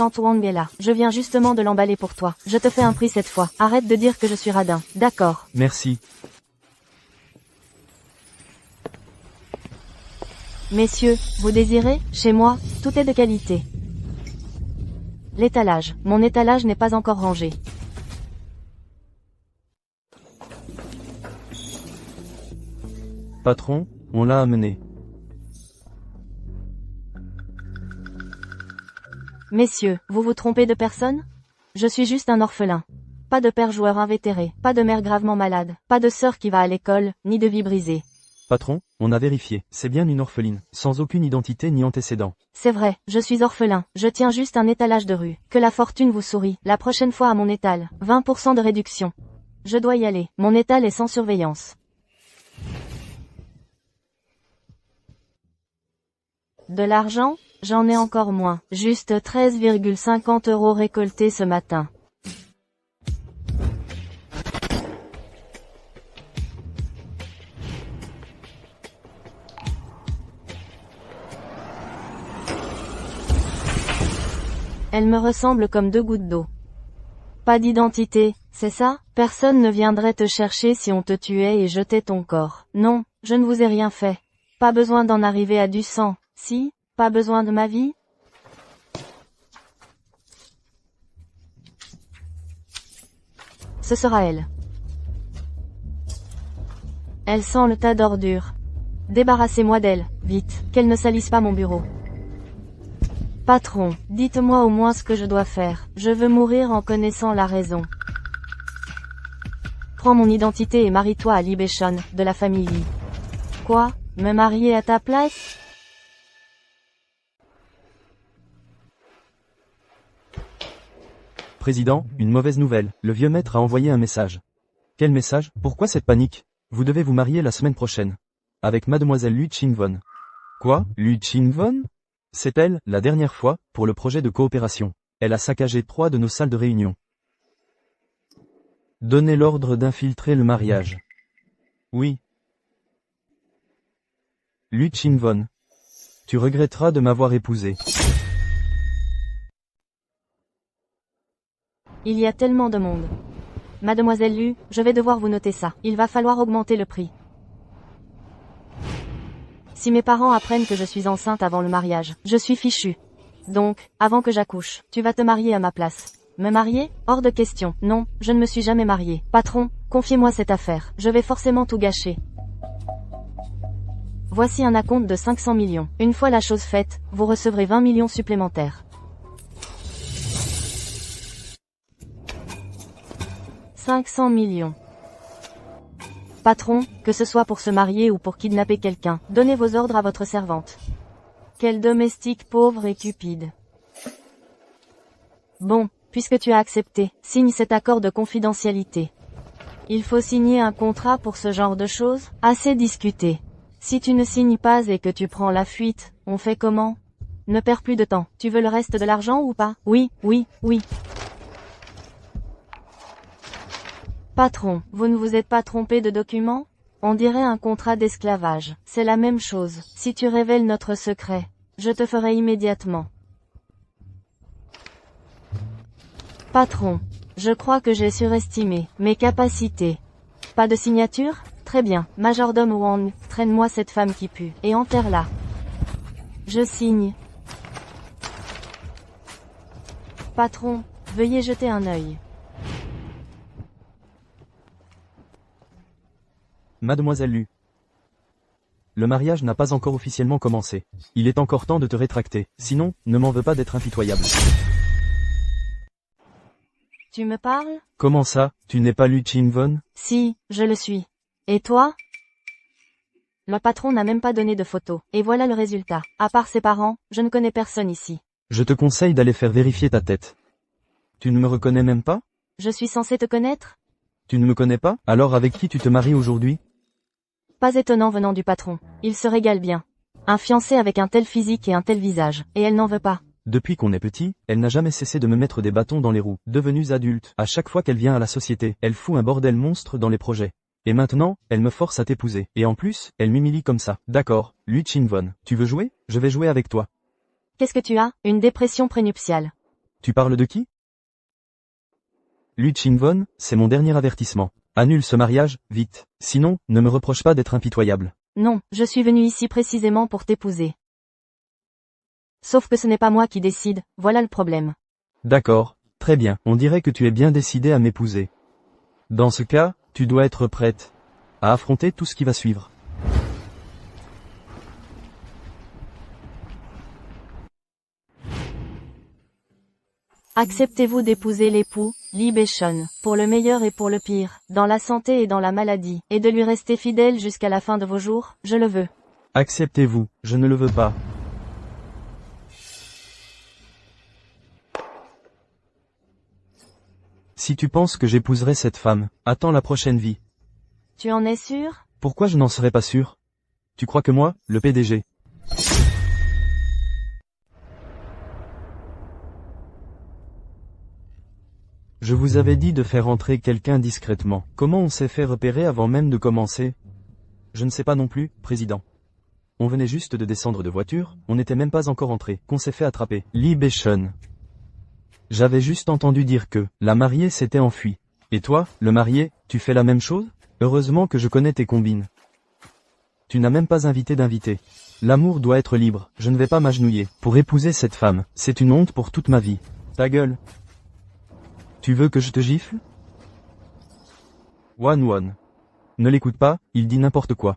tante Wang est là. Je viens justement de l'emballer pour toi. Je te fais un prix cette fois. Arrête de dire que je suis radin. D'accord. Merci. Messieurs, vous désirez? Chez moi, tout est de qualité. L'étalage. Mon étalage n'est pas encore rangé. Patron, on l'a amené. Messieurs, vous vous trompez de personne? Je suis juste un orphelin. Pas de père joueur invétéré, pas de mère gravement malade, pas de sœur qui va à l'école, ni de vie brisée. Patron, on a vérifié. C'est bien une orpheline, sans aucune identité ni antécédent. C'est vrai, je suis orphelin, je tiens juste un étalage de rue. Que la fortune vous sourie, la prochaine fois à mon étal, 20% de réduction. Je dois y aller, mon étal est sans surveillance. De l'argent? J'en ai encore moins, juste 13,50 € récoltés ce matin. Elle me ressemble comme deux gouttes d'eau. Pas d'identité, c'est ça? Personne ne viendrait te chercher si on te tuait et jetait ton corps. Non, je ne vous ai rien fait. Pas besoin d'en arriver à du sang, si? Pas besoin de ma vie? Ce sera elle. Elle sent le tas d'ordures. Débarrassez-moi d'elle, vite, qu'elle ne salisse pas mon bureau. Patron, dites-moi au moins ce que je dois faire. Je veux mourir en connaissant la raison. Prends mon identité et marie-toi à Lee Bechon, de la famille Lee. Quoi? Me marier à ta place? Président, une mauvaise nouvelle. Le vieux maître a envoyé un message. Quel message? Pourquoi cette panique? Vous devez vous marier la semaine prochaine. Avec mademoiselle Lu Qingwon. Quoi? Lu Qingwon? C'est elle, la dernière fois, pour le projet de coopération. Elle a saccagé 3 de nos salles de réunion. Donnez l'ordre d'infiltrer le mariage. Oui. Lu Qingwon. Tu regretteras de m'avoir épousé. Il y a tellement de monde. Mademoiselle Lu, je vais devoir vous noter ça. Il va falloir augmenter le prix. Si mes parents apprennent que je suis enceinte avant le mariage, je suis fichue. Donc, avant que j'accouche, tu vas te marier à ma place. Me marier? Hors de question. Non, je ne me suis jamais mariée. Patron, confiez-moi cette affaire. Je vais forcément tout gâcher. Voici un acompte de 500 millions. Une fois la chose faite, vous recevrez 20 millions supplémentaires. 500 millions. Patron, que ce soit pour se marier ou pour kidnapper quelqu'un, donnez vos ordres à votre servante. Quel domestique pauvre et cupide. Bon, puisque tu as accepté, signe cet accord de confidentialité. Il faut signer un contrat pour ce genre de choses? Assez discuté. Si tu ne signes pas et que tu prends la fuite, on fait comment? Ne perds plus de temps. Tu veux le reste de l'argent ou pas? Oui, oui, oui. Patron, vous ne vous êtes pas trompé de document? On dirait un contrat d'esclavage. C'est la même chose. Si tu révèles notre secret, je te ferai immédiatement. Patron, je crois que j'ai surestimé mes capacités. Pas de signature? Très bien. Majordome Wang, traîne-moi cette femme qui pue, et enterre-la. Je signe. Patron, veuillez jeter un œil. Mademoiselle Lu. Le mariage n'a pas encore officiellement commencé. Il est encore temps de te rétracter, sinon, ne m'en veux pas d'être impitoyable. Tu me parles? Comment ça, tu n'es pas Lu Qingwon? Si, je le suis. Et toi? Le patron n'a même pas donné de photo, et voilà le résultat. À part ses parents, je ne connais personne ici. Je te conseille d'aller faire vérifier ta tête. Tu ne me reconnais même pas? Je suis censé te connaître? Tu ne me connais pas? Alors avec qui tu te maries aujourd'hui? Pas étonnant venant du patron. Il se régale bien. Un fiancé avec un tel physique et un tel visage, et elle n'en veut pas. Depuis qu'on est petit, elle n'a jamais cessé de me mettre des bâtons dans les roues. Devenue adulte, à chaque fois qu'elle vient à la société, elle fout un bordel monstre dans les projets. Et maintenant, elle me force à t'épouser. Et en plus, elle m'humilie comme ça. D'accord, Lu Qingwon, tu veux jouer? Je vais jouer avec toi. Qu'est-ce que tu as? Une dépression prénuptiale. Tu parles de qui? Lu Ching-von, c'est mon dernier avertissement. Annule ce mariage, vite. Sinon, ne me reproche pas d'être impitoyable. Non, je suis venu ici précisément pour t'épouser. Sauf que ce n'est pas moi qui décide, voilà le problème. D'accord, très bien. On dirait que tu es bien décidé à m'épouser. Dans ce cas, tu dois être prête à affronter tout ce qui va suivre. Acceptez-vous d'épouser l'époux, Lee Bae-shun, pour le meilleur et pour le pire, dans la santé et dans la maladie, et de lui rester fidèle jusqu'à la fin de vos jours? Je le veux. Acceptez-vous, je ne le veux pas. Si tu penses que j'épouserai cette femme, attends la prochaine vie. Tu en es sûr? Pourquoi je n'en serais pas sûr? Tu crois que moi, le PDG? Je vous avais dit de faire entrer quelqu'un discrètement. Comment on s'est fait repérer avant même de commencer? Je ne sais pas non plus, président. On venait juste de descendre de voiture, on n'était même pas encore entré, qu'on s'est fait attraper. Lee Bae-shun. J'avais juste entendu dire que la mariée s'était enfuie. Et toi, le marié, tu fais la même chose? Heureusement que je connais tes combines. Tu n'as même pas invité d'invité. L'amour doit être libre, je ne vais pas m'agenouiller pour épouser cette femme. C'est une honte pour toute ma vie. Ta gueule. Tu veux que je te gifle? Wan. Ne l'écoute pas, il dit n'importe quoi.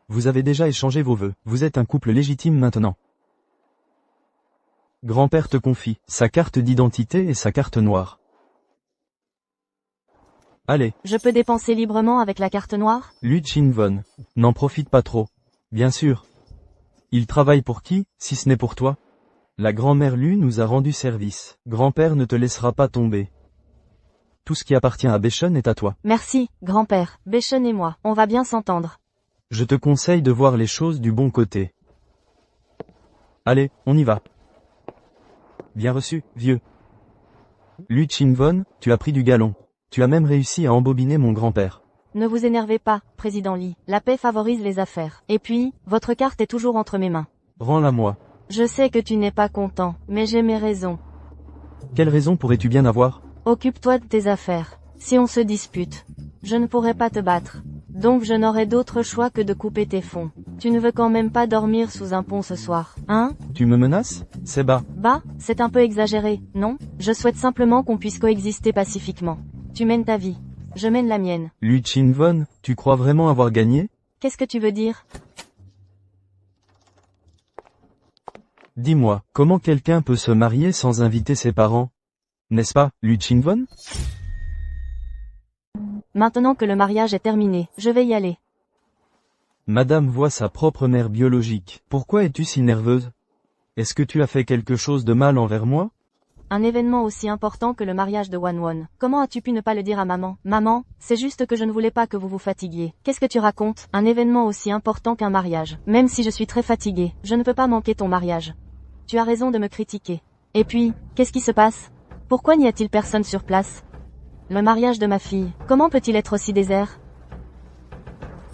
Vous avez déjà échangé vos vœux, vous êtes un couple légitime maintenant. Grand-père te confie sa carte d'identité et sa carte noire. Allez. Je peux dépenser librement avec la carte noire? Lu Ching-von. N'en profite pas trop. Bien sûr. Il travaille pour qui, si ce n'est pour toi? La grand-mère Lu nous a rendu service. Grand-père ne te laissera pas tomber. Tout ce qui appartient à Bae-shun est à toi. Merci, grand-père. Bae-shun et moi, on va bien s'entendre. Je te conseille de voir les choses du bon côté. Allez, on y va. Bien reçu, vieux. Lu Ching-von, tu as pris du galon. Tu as même réussi à embobiner mon grand-père. Ne vous énervez pas, président Lee. La paix favorise les affaires. Et puis, votre carte est toujours entre mes mains. Rends-la moi. Je sais que tu n'es pas content, mais j'ai mes raisons. Quelle raison pourrais-tu bien avoir? Occupe-toi de tes affaires. Si on se dispute, je ne pourrai pas te battre. Donc je n'aurai d'autre choix que de couper tes fonds. Tu ne veux quand même pas dormir sous un pont ce soir, hein? Tu me menaces? C'est bas. Bah, c'est un peu exagéré, non? Je souhaite simplement qu'on puisse coexister pacifiquement. Tu mènes ta vie. Je mène la mienne. Lu Ching-von, tu crois vraiment avoir gagné? Qu'est-ce que tu veux dire? Dis-moi, comment quelqu'un peut se marier sans inviter ses parents? N'est-ce pas, Lu Ching-von? Maintenant que le mariage est terminé, je vais y aller. Madame voit sa propre mère biologique. Pourquoi es-tu si nerveuse? Est-ce que tu as fait quelque chose de mal envers moi? Un événement aussi important que le mariage de Wan. Comment as-tu pu ne pas le dire à maman? Maman, c'est juste que je ne voulais pas que vous vous fatiguiez. Qu'est-ce que tu racontes? Un événement aussi important qu'un mariage. Même si je suis très fatiguée, je ne peux pas manquer ton mariage. Tu as raison de me critiquer. Et puis, qu'est-ce qui se passe? Pourquoi n'y a-t-il personne sur place? Le mariage de ma fille, comment peut-il être aussi désert?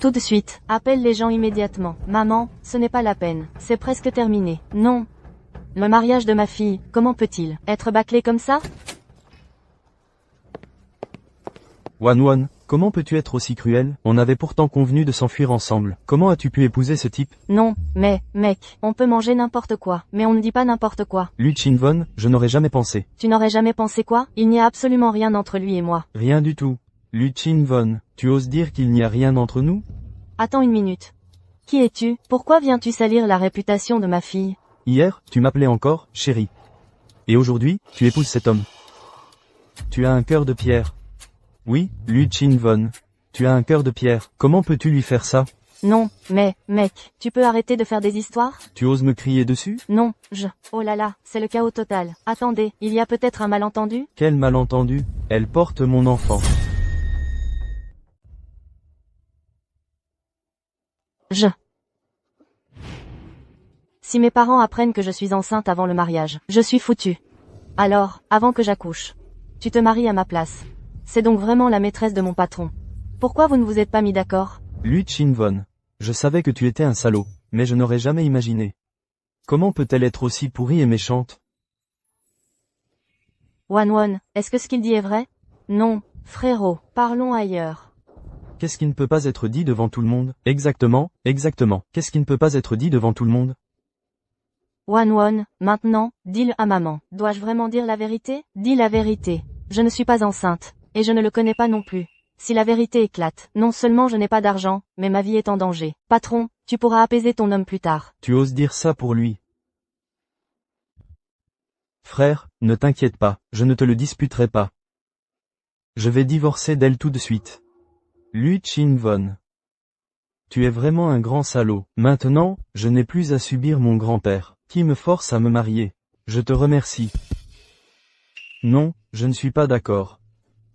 Tout de suite, appelle les gens immédiatement. Maman, ce n'est pas la peine, c'est presque terminé. Non. Le mariage de ma fille, comment peut-il être bâclé comme ça? Wan, comment peux-tu être aussi cruel? On avait pourtant convenu de s'enfuir ensemble. Comment as-tu pu épouser ce type? Non, mais, mec, on peut manger n'importe quoi, mais on ne dit pas n'importe quoi. Lu Ching-von, je n'aurais jamais pensé. Tu n'aurais jamais pensé quoi? Il n'y a absolument rien entre lui et moi. Rien du tout. Lu Ching-von, tu oses dire qu'il n'y a rien entre nous? Attends une minute. Qui es-tu? Pourquoi viens-tu salir la réputation de ma fille? Hier, tu m'appelais encore, chérie. Et aujourd'hui, tu épouses cet homme. Tu as un cœur de pierre. Oui, Lu Ching-von. Tu as un cœur de pierre. Comment peux-tu lui faire ça? Non, mais, mec, tu peux arrêter de faire des histoires? Tu oses me crier dessus? Non, Oh là là, c'est le chaos total. Attendez, il y a peut-être un malentendu? Quel malentendu? Elle porte mon enfant. Si mes parents apprennent que je suis enceinte avant le mariage, je suis foutue. Alors, avant que j'accouche, tu te maries à ma place. C'est donc vraiment la maîtresse de mon patron. Pourquoi vous ne vous êtes pas mis d'accord? Lu Ching-von. Je savais que tu étais un salaud, mais je n'aurais jamais imaginé. Comment peut-elle être aussi pourrie et méchante? Wanwon, est-ce que ce qu'il dit est vrai? Non, frérot, parlons ailleurs. Qu'est-ce qui ne peut pas être dit devant tout le monde? Exactement, exactement. Qu'est-ce qui ne peut pas être dit devant tout le monde? Wanwon, maintenant, dis-le à maman. Dois-je vraiment dire la vérité? Dis la vérité. Je ne suis pas enceinte. Et je ne le connais pas non plus. Si la vérité éclate, non seulement je n'ai pas d'argent, mais ma vie est en danger. Patron, tu pourras apaiser ton homme plus tard. Tu oses dire ça pour lui. Frère, ne t'inquiète pas, je ne te le disputerai pas. Je vais divorcer d'elle tout de suite. Lui Chin-won. Tu es vraiment un grand salaud. Maintenant, je n'ai plus à subir mon grand-père, qui me force à me marier. Je te remercie. Non, je ne suis pas d'accord.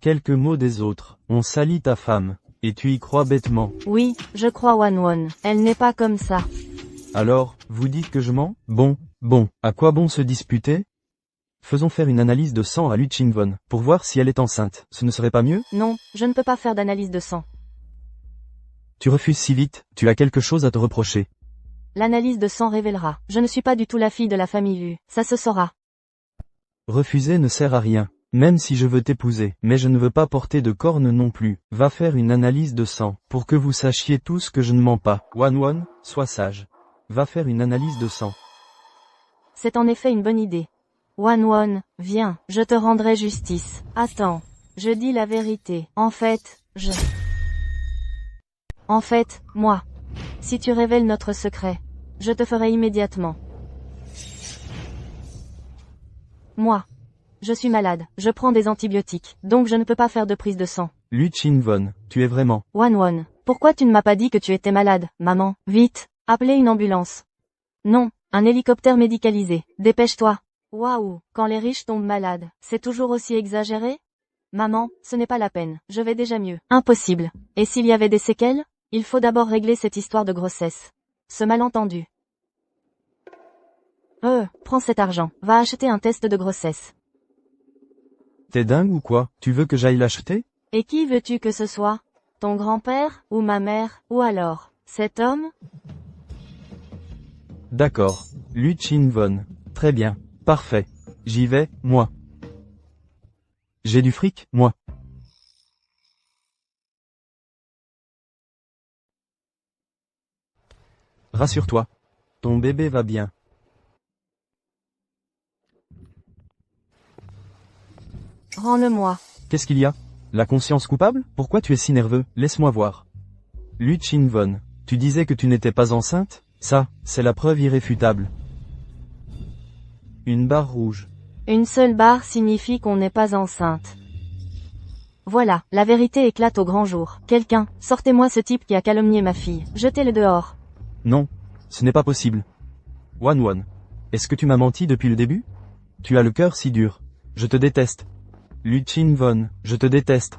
Quelques mots des autres. On salit ta femme. Et tu y crois bêtement. Oui, je crois Wanwon. Elle n'est pas comme ça. Alors, vous dites que je mens? Bon, à quoi bon se disputer? Faisons faire une analyse de sang à Lui Chin-won, pour voir si elle est enceinte. Ce ne serait pas mieux? Non, je ne peux pas faire d'analyse de sang. Tu refuses si vite, tu as quelque chose à te reprocher. L'analyse de sang révélera. Je ne suis pas du tout la fille de la famille Vu. Ça se saura. Refuser ne sert à rien. Même si je veux t'épouser, mais je ne veux pas porter de cornes non plus. Va faire une analyse de sang, pour que vous sachiez tous que je ne mens pas. Wanwon, sois sage. Va faire une analyse de sang. C'est en effet une bonne idée. Wanwon, viens, je te rendrai justice. Attends, je dis la vérité. En fait, moi. Si tu révèles notre secret, je te ferai immédiatement. Moi. Je suis malade, je prends des antibiotiques, donc je ne peux pas faire de prise de sang. Lui Chin-won, tu es vraiment... Wanwon, pourquoi tu ne m'as pas dit que tu étais malade, maman? Vite, appelez une ambulance. Non, un hélicoptère médicalisé, dépêche-toi. Waouh, quand les riches tombent malades, c'est toujours aussi exagéré? Maman, ce n'est pas la peine, je vais déjà mieux. Impossible. Et s'il y avait des séquelles? Il faut d'abord régler cette histoire de grossesse. Ce malentendu. Prends cet argent, va acheter un test de grossesse. T'es dingue ou quoi? Tu veux que j'aille l'acheter? Et qui veux-tu que ce soit? Ton grand-père, ou ma mère, ou alors, cet homme? D'accord. Lui Chin-won. Très bien. Parfait. J'y vais, moi. J'ai du fric, moi. Rassure-toi. Ton bébé va bien. Rends-le-moi. Qu'est-ce qu'il y a? La conscience coupable? Pourquoi tu es si nerveux? Laisse-moi voir. Lui Chin-won. Tu disais que tu n'étais pas enceinte? Ça, c'est la preuve irréfutable. Une barre rouge. Une seule barre signifie qu'on n'est pas enceinte. Voilà, la vérité éclate au grand jour. Quelqu'un, sortez-moi ce type qui a calomnié ma fille. Jetez-le dehors. Non, ce n'est pas possible. Wanwon. Est-ce que tu m'as menti depuis le début? Tu as le cœur si dur. Je te déteste. Lui Chin-won, je te déteste.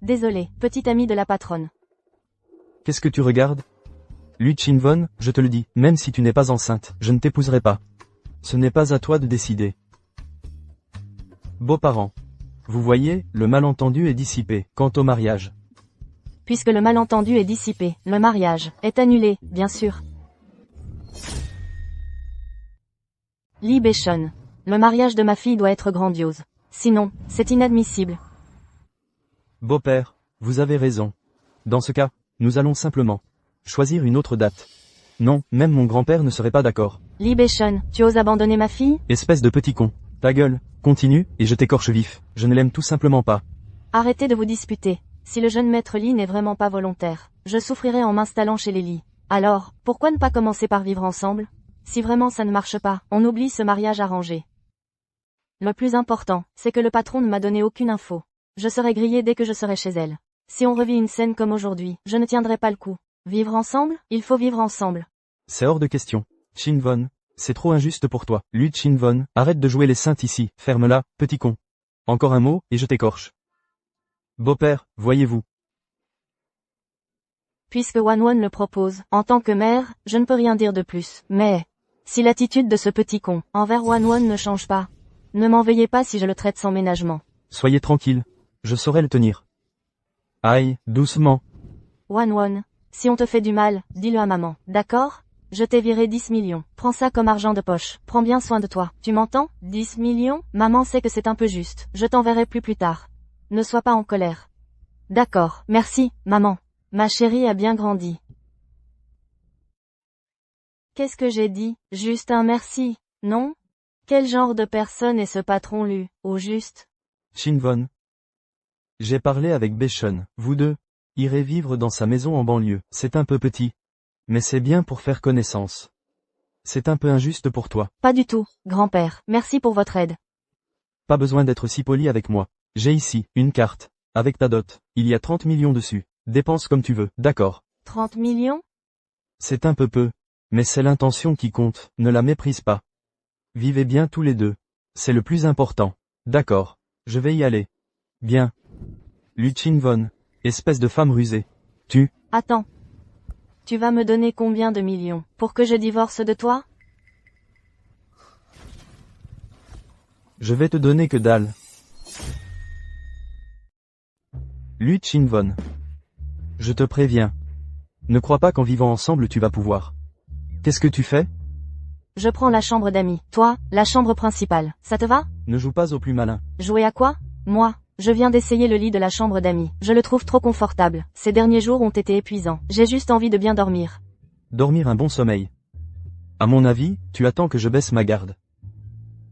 Désolé, petit ami de la patronne. Qu'est-ce que tu regardes? Lui Chin-won, je te le dis, même si tu n'es pas enceinte, je ne t'épouserai pas. Ce n'est pas à toi de décider. Beaux-parents. Vous voyez, le malentendu est dissipé, quant au mariage. Puisque le malentendu est dissipé, le mariage est annulé, bien sûr. Lee Bae-chun. Le mariage de ma fille doit être grandiose. Sinon, c'est inadmissible. Beau-père, vous avez raison. Dans ce cas, nous allons simplement choisir une autre date. Non, même mon grand-père ne serait pas d'accord. Lee Bae-chun, tu oses abandonner ma fille? Espèce de petit con. Ta gueule, continue, et je t'écorche vif. Je ne l'aime tout simplement pas. Arrêtez de vous disputer. Si le jeune maître Lee n'est vraiment pas volontaire, je souffrirai en m'installant chez les Lee. Alors, pourquoi ne pas commencer par vivre ensemble? Si vraiment ça ne marche pas, on oublie ce mariage arrangé. Le plus important, c'est que le patron ne m'a donné aucune info. Je serai grillé dès que je serai chez elle. Si on revit une scène comme aujourd'hui, je ne tiendrai pas le coup. Vivre ensemble? Il faut vivre ensemble. C'est hors de question. Chin-won, c'est trop injuste pour toi. Lui Chin-won, arrête de jouer les saintes ici, ferme-la, petit con. Encore un mot, et je t'écorche. Beau-père, voyez-vous. Puisque Wanwon le propose, en tant que mère, je ne peux rien dire de plus. Mais, si l'attitude de ce petit con envers Wanwon ne change pas, ne m'en veuillez pas si je le traite sans ménagement. Soyez tranquille. Je saurai le tenir. Aïe, doucement. Wanwon, si on te fait du mal, dis-le à maman, d'accord? Je t'ai viré 10 millions. Prends ça comme argent de poche. Prends bien soin de toi. Tu m'entends? 10 millions? Maman sait que c'est un peu juste. Je t'enverrai plus tard. Ne sois pas en colère. D'accord. Merci, maman. Ma chérie a bien grandi. Qu'est-ce que j'ai dit? Juste un merci, non? Quel genre de personne est ce patron Lu, au juste? Shinvon. J'ai parlé avec Beishan. Vous deux irez vivre dans sa maison en banlieue. C'est un peu petit. Mais c'est bien pour faire connaissance. C'est un peu injuste pour toi. Pas du tout, grand-père. Merci pour votre aide. Pas besoin d'être si poli avec moi. J'ai ici, une carte. Avec ta dot. Il y a 30 millions dessus. Dépense comme tu veux, d'accord. 30 millions? C'est un peu. Mais c'est l'intention qui compte, ne la méprise pas. Vivez bien tous les deux. C'est le plus important. D'accord. Je vais y aller. Bien. Lu Ching-von. Espèce de femme rusée. Tu. Attends. Tu vas me donner combien de millions, pour que je divorce de toi? Je vais te donner que dalle. Lu Ching-von. Je te préviens. Ne crois pas qu'en vivant ensemble tu vas pouvoir. Qu'est-ce que tu fais? Je prends la chambre d'amis. Toi, la chambre principale. Ça te va? Ne joue pas au plus malin. Jouer à quoi? Moi, je viens d'essayer le lit de la chambre d'amis. Je le trouve trop confortable. Ces derniers jours ont été épuisants. J'ai juste envie de bien dormir. Dormir un bon sommeil. À mon avis, tu attends que je baisse ma garde.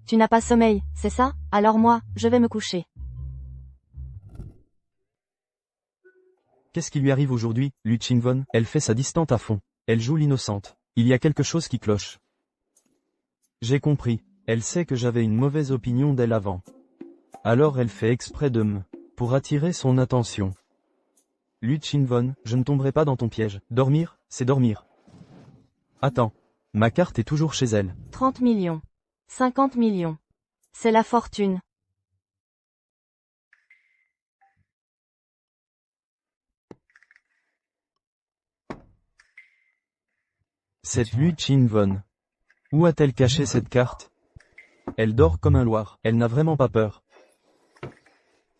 Tu n'as pas sommeil, c'est ça? Alors moi, je vais me coucher. Qu'est-ce qui lui arrive aujourd'hui, Lu Ching-von? Elle fait sa distante à fond. Elle joue l'innocente. Il y a quelque chose qui cloche. J'ai compris. Elle sait que j'avais une mauvaise opinion d'elle avant. Alors elle fait exprès de me... pour attirer son attention. Lu Ching-von, je ne tomberai pas dans ton piège. Dormir, c'est dormir. Attends. Ma carte est toujours chez elle. 30 millions. 50 millions. C'est la fortune. Cette Lu Ching-von. Où a-t-elle caché cette carte? Elle dort comme un loir. Elle n'a vraiment pas peur.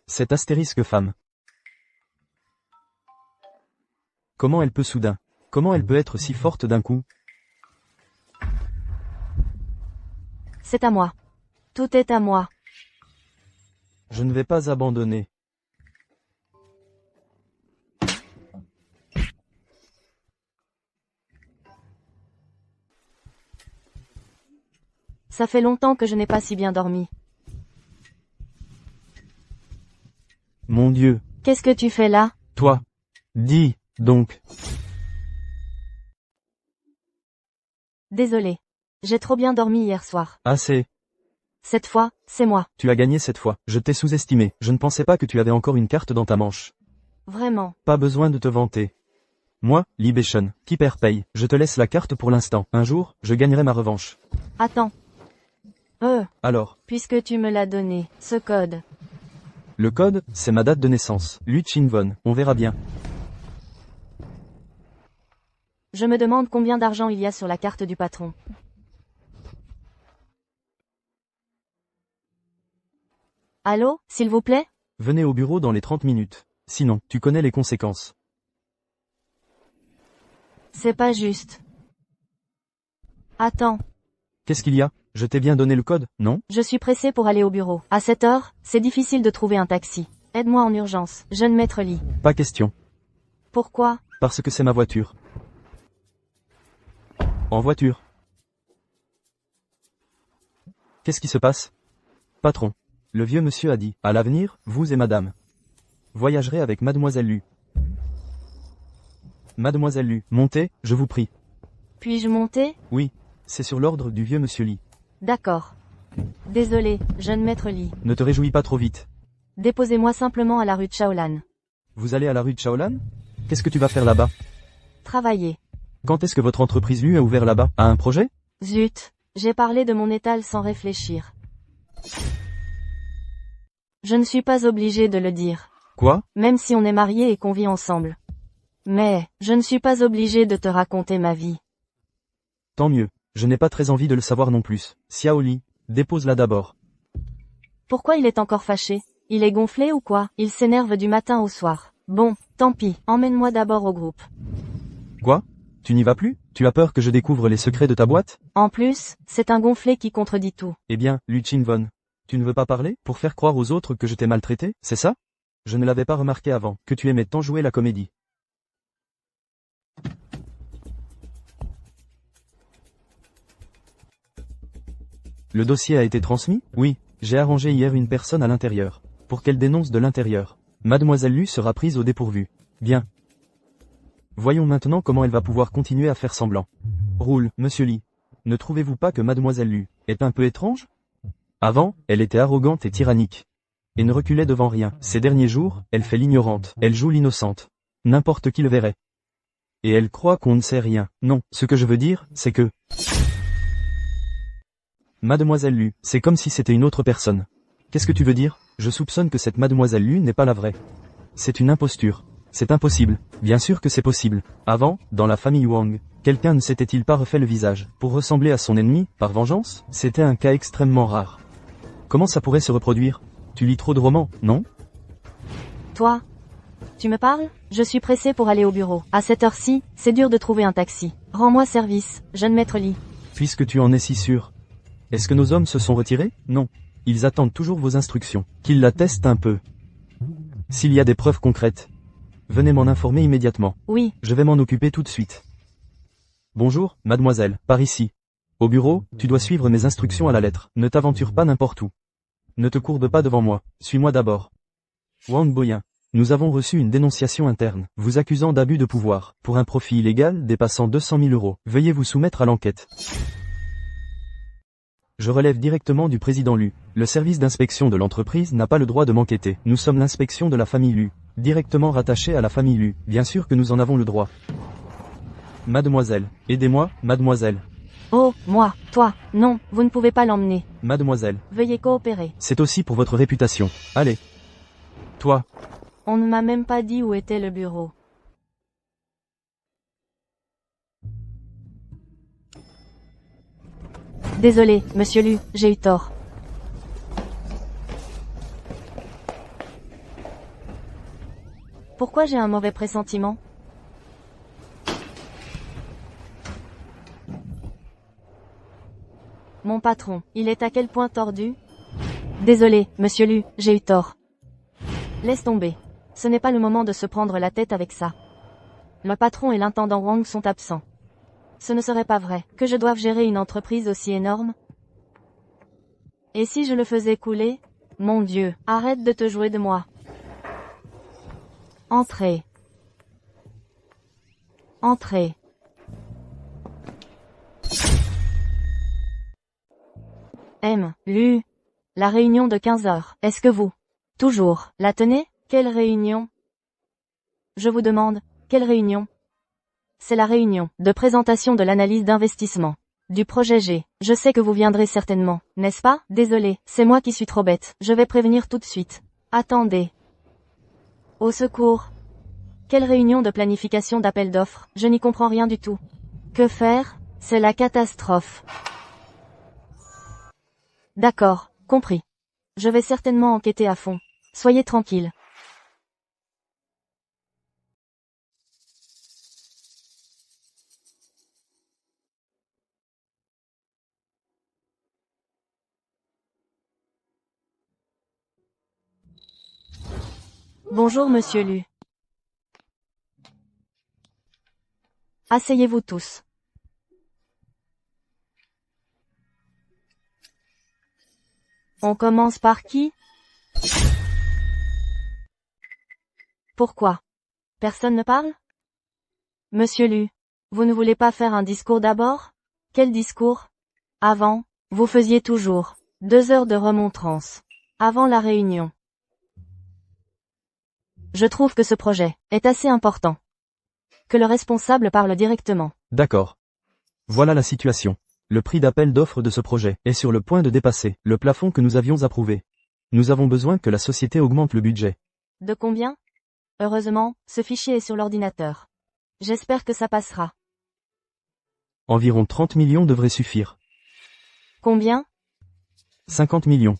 Cette astérisque femme. Comment elle peut soudain? Comment elle peut être si forte d'un coup? C'est à moi. Tout est à moi. Je ne vais pas abandonner. Ça fait longtemps que je n'ai pas si bien dormi. Mon Dieu. Qu'est-ce que tu fais là? Toi. Dis, donc. Désolé. J'ai trop bien dormi hier soir. Assez. Cette fois, c'est moi. Tu as gagné cette fois. Je t'ai sous-estimé. Je ne pensais pas que tu avais encore une carte dans ta manche. Vraiment. Pas besoin de te vanter. Moi, Lee Beishan, qui perd paye. Je te laisse la carte pour l'instant. Un jour, je gagnerai ma revanche. Attends. Alors. Puisque tu me l'as donné, ce code. Le code, c'est ma date de naissance. Lu Ching-von, on verra bien. Je me demande combien d'argent il y a sur la carte du patron. Allô, s'il vous plaît? Venez au bureau dans les 30 minutes. Sinon, tu connais les conséquences. C'est pas juste. Attends. Qu'est-ce qu'il y a? Je t'ai bien donné le code, non? Je suis pressé pour aller au bureau. À cette heure, c'est difficile de trouver un taxi. Aide-moi en urgence, jeune maître Lee. Pas question. Pourquoi? Parce que c'est ma voiture. En voiture. Qu'est-ce qui se passe? Patron. Le vieux monsieur a dit, à l'avenir, vous et madame voyagerez avec mademoiselle Lu. Mademoiselle Lu, montez, je vous prie. Puis-je monter? Oui, c'est sur l'ordre du vieux monsieur Lee. D'accord. Désolé, jeune maître Lee. Ne te réjouis pas trop vite. Déposez-moi simplement à la rue de Shaolan. Vous allez à la rue de Shaolan? Qu'est-ce que tu vas faire là-bas? Travailler. Quand est-ce que votre entreprise Lu a ouvert là-bas? A un projet? Zut, j'ai parlé de mon étal sans réfléchir. Je ne suis pas obligé de le dire. Quoi? Même si on est mariés et qu'on vit ensemble. Mais, je ne suis pas obligé de te raconter ma vie. Tant mieux. Je n'ai pas très envie de le savoir non plus. Xiao Li, dépose-la d'abord. Pourquoi il est encore fâché? Il est gonflé ou quoi? Il s'énerve du matin au soir. Bon, tant pis, emmène-moi d'abord au groupe. Quoi? Tu n'y vas plus? Tu as peur que je découvre les secrets de ta boîte? En plus, c'est un gonflé qui contredit tout. Eh bien, Lu Chin-won, tu ne veux pas parler, pour faire croire aux autres que je t'ai maltraité, c'est ça? Je ne l'avais pas remarqué avant, que tu aimais tant jouer la comédie. Le dossier a été transmis? Oui, j'ai arrangé hier une personne à l'intérieur, pour qu'elle dénonce de l'intérieur. Mademoiselle Lu sera prise au dépourvu. Bien. Voyons maintenant comment elle va pouvoir continuer à faire semblant. Roule, monsieur Lee. Ne trouvez-vous pas que Mademoiselle Lu est un peu étrange? Avant, elle était arrogante et tyrannique. Et ne reculait devant rien. Ces derniers jours, elle fait l'ignorante. Elle joue l'innocente. N'importe qui le verrait. Et elle croit qu'on ne sait rien. Non, ce que je veux dire, c'est que... Mademoiselle Lu, c'est comme si c'était une autre personne. Qu'est-ce que tu veux dire? Je soupçonne que cette Mademoiselle Lu n'est pas la vraie. C'est une imposture. C'est impossible. Bien sûr que c'est possible. Avant, dans la famille Wang, quelqu'un ne s'était-il pas refait le visage pour ressembler à son ennemi, par vengeance? C'était un cas extrêmement rare. Comment ça pourrait se reproduire? Tu lis trop de romans, non? Toi? Tu me parles? Je suis pressé pour aller au bureau. À cette heure-ci, c'est dur de trouver un taxi. Rends-moi service, jeune maître Lee. Puisque tu en es si sûr. Est-ce que nos hommes se sont retirés? Non. Ils attendent toujours vos instructions. Qu'ils la testent un peu. S'il y a des preuves concrètes, venez m'en informer immédiatement. Oui. Je vais m'en occuper tout de suite. Bonjour, mademoiselle, par ici. Au bureau, tu dois suivre mes instructions à la lettre. Ne t'aventure pas n'importe où. Ne te courbe pas devant moi. Suis-moi d'abord. Wang Boyin. Nous avons reçu une dénonciation interne, vous accusant d'abus de pouvoir, pour un profit illégal dépassant 200 000 €. Veuillez vous soumettre à l'enquête. Je relève directement du président Lu. Le service d'inspection de l'entreprise n'a pas le droit de m'enquêter. Nous sommes l'inspection de la famille Lu, directement rattachée à la famille Lu. Bien sûr que nous en avons le droit. Mademoiselle, aidez-moi, mademoiselle. Oh, moi, toi, non, vous ne pouvez pas l'emmener. Mademoiselle. Veuillez coopérer. C'est aussi pour votre réputation. Allez. Toi. On ne m'a même pas dit où était le bureau. Désolé, monsieur Lu, j'ai eu tort. Pourquoi j'ai un mauvais pressentiment? Mon patron, il est à quel point tordu? Désolé, monsieur Lu, j'ai eu tort. Laisse tomber. Ce n'est pas le moment de se prendre la tête avec ça. Le patron et l'intendant Wang sont absents. Ce ne serait pas vrai que je doive gérer une entreprise aussi énorme. Et si je le faisais couler? Mon Dieu, arrête de te jouer de moi. Entrez. Entrez. Lu. La réunion de 15 heures. Est-ce que vous, toujours, la tenez? Quelle réunion? Je vous demande, quelle réunion? C'est la réunion de présentation de l'analyse d'investissement du projet G. Je sais que vous viendrez certainement, n'est-ce pas? Désolé, c'est moi qui suis trop bête. Je vais prévenir tout de suite. Attendez. Au secours. Quelle réunion de planification d'appel d'offres? Je n'y comprends rien du tout. Que faire? C'est la catastrophe. D'accord, compris. Je vais certainement enquêter à fond. Soyez tranquille. Bonjour monsieur Lu. Asseyez-vous tous. On commence par qui? Pourquoi? Personne ne parle? Monsieur Lu, vous ne voulez pas faire un discours d'abord? Quel discours? Avant, vous faisiez toujours 2 heures de remontrance. Avant la réunion. Je trouve que ce projet est assez important. Que le responsable parle directement. D'accord. Voilà la situation. Le prix d'appel d'offres de ce projet est sur le point de dépasser le plafond que nous avions approuvé. Nous avons besoin que la société augmente le budget. De combien? Heureusement, ce fichier est sur l'ordinateur. J'espère que ça passera. Environ 30 millions devraient suffire. Combien? 50 millions.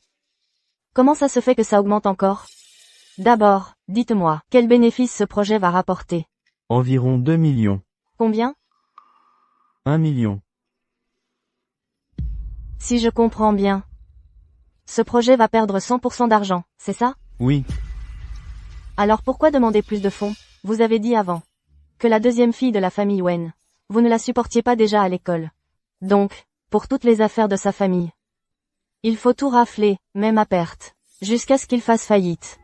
Comment ça se fait que ça augmente encore? D'abord, dites-moi, quel bénéfice ce projet va rapporter? Environ 2 millions. Combien? 1 million. Si je comprends bien. Ce projet va perdre 100% d'argent, c'est ça? Oui. Alors pourquoi demander plus de fonds? Vous avez dit avant que la deuxième fille de la famille Wen, vous ne la supportiez pas déjà à l'école. Donc, pour toutes les affaires de sa famille, il faut tout rafler, même à perte, jusqu'à ce qu'il fasse faillite.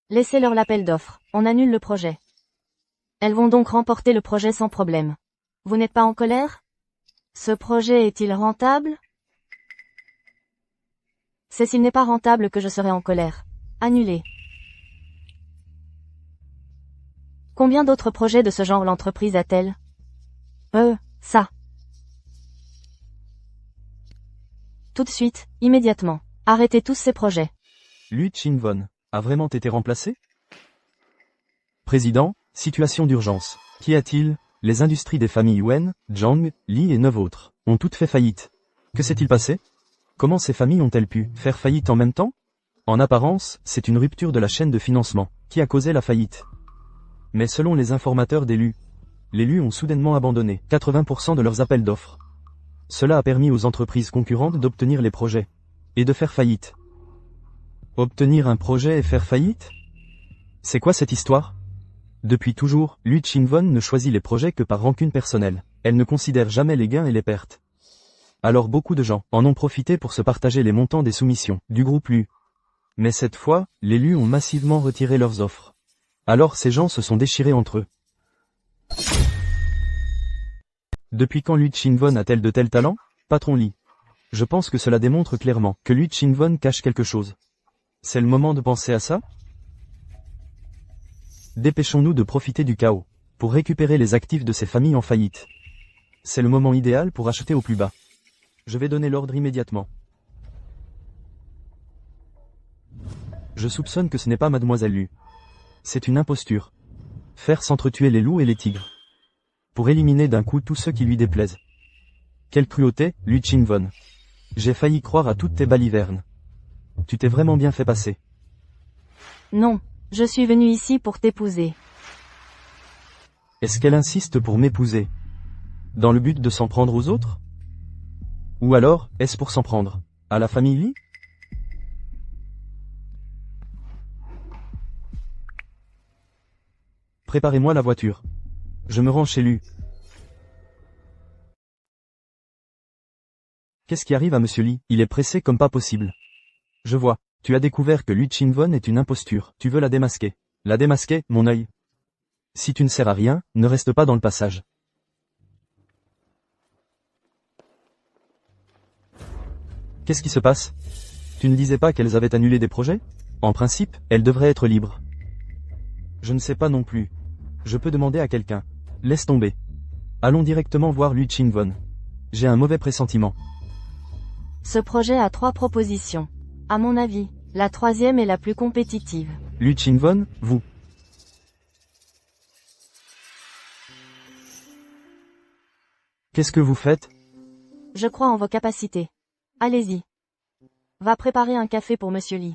Laissez-leur l'appel d'offres, on annule le projet. Elles vont donc remporter le projet sans problème. Vous n'êtes pas en colère? Ce projet est-il rentable? C'est s'il n'est pas rentable que je serai en colère. Annulé. Combien d'autres projets de ce genre l'entreprise a-t-elle? Ça. Tout de suite, immédiatement. Arrêtez tous ces projets. Lui Ching-von a vraiment été remplacé? Président, situation d'urgence. Qu'y a-t-il? Les industries des familles Wen, Zhang, Li et 9 autres ont toutes fait faillite. Que s'est-il passé? Comment ces familles ont-elles pu faire faillite en même temps? En apparence, c'est une rupture de la chaîne de financement qui a causé la faillite. Mais selon les informateurs d'élus, les Lu ont soudainement abandonné 80% de leurs appels d'offres. Cela a permis aux entreprises concurrentes d'obtenir les projets et de faire faillite. Obtenir un projet et faire faillite? C'est quoi cette histoire? Depuis toujours, Lui Ching-von ne choisit les projets que par rancune personnelle. Elle ne considère jamais les gains et les pertes. Alors beaucoup de gens en ont profité pour se partager les montants des soumissions du groupe Lu. Mais cette fois, les Lu ont massivement retiré leurs offres. Alors ces gens se sont déchirés entre eux. Depuis quand Lui Ching-von a-t-elle de tels talents? Patron Li. Je pense que cela démontre clairement que Lui Ching-von cache quelque chose. C'est le moment de penser à ça? Dépêchons-nous de profiter du chaos pour récupérer les actifs de ces familles en faillite. C'est le moment idéal pour acheter au plus bas. Je vais donner l'ordre immédiatement. Je soupçonne que ce n'est pas Mademoiselle Lu. C'est une imposture. Faire s'entretuer les loups et les tigres. Pour éliminer d'un coup tous ceux qui lui déplaisent. Quelle cruauté, Lui Ching-von. J'ai failli croire à toutes tes balivernes. Tu t'es vraiment bien fait passer. Non, je suis venu ici pour t'épouser. Est-ce qu'elle insiste pour m'épouser? Dans le but de s'en prendre aux autres? Ou alors, est-ce pour s'en prendre à la famille Li? Préparez-moi la voiture. Je me rends chez Lu. Qu'est-ce qui arrive à Monsieur Li? Il est pressé comme pas possible. Je vois. Tu as découvert que Lui Ching-von est une imposture. Tu veux la démasquer. La démasquer, mon œil. Si tu ne sers à rien, ne reste pas dans le passage. Qu'est-ce qui se passe? Tu ne disais pas qu'elles avaient annulé des projets? En principe, elles devraient être libres. Je ne sais pas non plus. Je peux demander à quelqu'un. Laisse tomber. Allons directement voir Lui Ching-von. J'ai un mauvais pressentiment. Ce projet a 3 propositions. À mon avis, la troisième est la plus compétitive. Lui Ching-von, vous. Qu'est-ce que vous faites? Je crois en vos capacités. Allez-y. Va préparer un café pour Monsieur Li.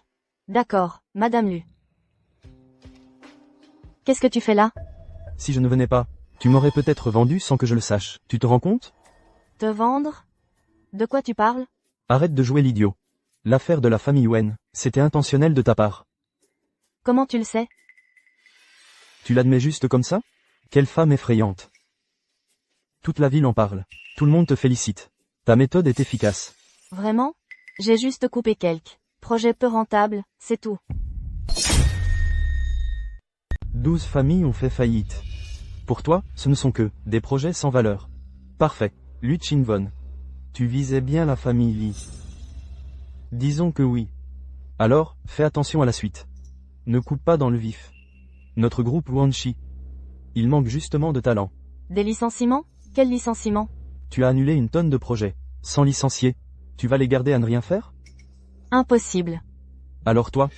D'accord, Madame Lu. Qu'est-ce que tu fais là? Si je ne venais pas, tu m'aurais peut-être vendu sans que je le sache. Tu te rends compte? Te vendre? De quoi tu parles? Arrête de jouer l'idiot. L'affaire de la famille Wen, c'était intentionnel de ta part. Comment tu le sais? Tu l'admets juste comme ça? Quelle femme effrayante. Toute la ville en parle. Tout le monde te félicite. Ta méthode est efficace. Vraiment? J'ai juste coupé quelques projets peu rentables, c'est tout. 12 familles ont fait faillite. Pour toi, ce ne sont que des projets sans valeur. Parfait. Lui Ching-von. Tu visais bien la famille Li. Disons que oui. Alors, fais attention à la suite. Ne coupe pas dans le vif. Notre groupe Wanshi. Il manque justement de talent. Des licenciements? Quel licenciement? Tu as annulé une tonne de projets. Sans licencier. Tu vas les garder à ne rien faire? Impossible. Alors toi?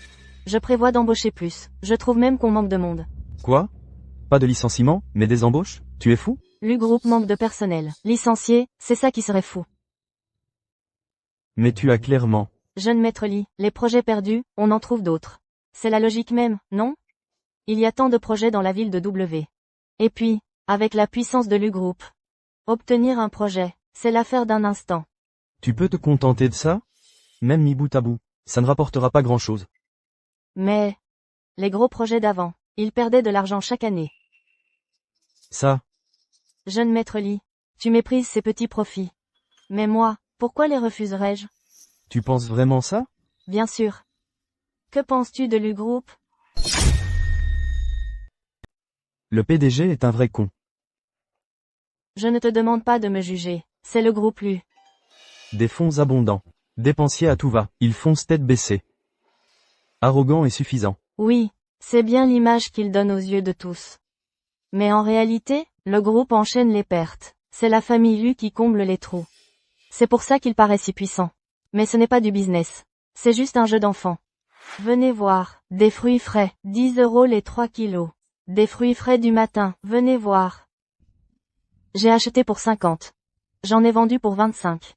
Je prévois d'embaucher plus. Je trouve même qu'on manque de monde. Quoi? Pas de licenciement, mais des embauches? Tu es fou? Le groupe manque de personnel. Licencié, c'est ça qui serait fou. Mais tu as clairement... Jeune maître Li, les projets perdus, on en trouve d'autres. C'est la logique même, non? Il y a tant de projets dans la ville de W. Et puis, avec la puissance de l'U-Group, obtenir un projet, c'est l'affaire d'un instant. Tu peux te contenter de ça? Même mis bout à bout, ça ne rapportera pas grand-chose. Mais, les gros projets d'avant, ils perdaient de l'argent chaque année. Ça, Jeune maître Lee, tu méprises ces petits profits. Mais moi, pourquoi les refuserais-je? tu penses vraiment ça? Bien sûr. Que penses-tu de l'U-Group? Le PDG est un vrai con. Je ne te demande pas de me juger, c'est le groupe Lu. Des fonds abondants. Dépensiers à tout va, ils foncent tête baissée. Arrogant et suffisant. Oui, c'est bien l'image qu'il donne aux yeux de tous. Mais en réalité, le groupe enchaîne les pertes. C'est la famille Lu qui comble les trous. C'est pour ça qu'il paraît si puissant. Mais ce n'est pas du business. C'est juste un jeu d'enfant. Venez voir, des fruits frais, 10 € les 3 kilos. Des fruits frais du matin, venez voir. J'ai acheté pour 50. J'en ai vendu pour 25.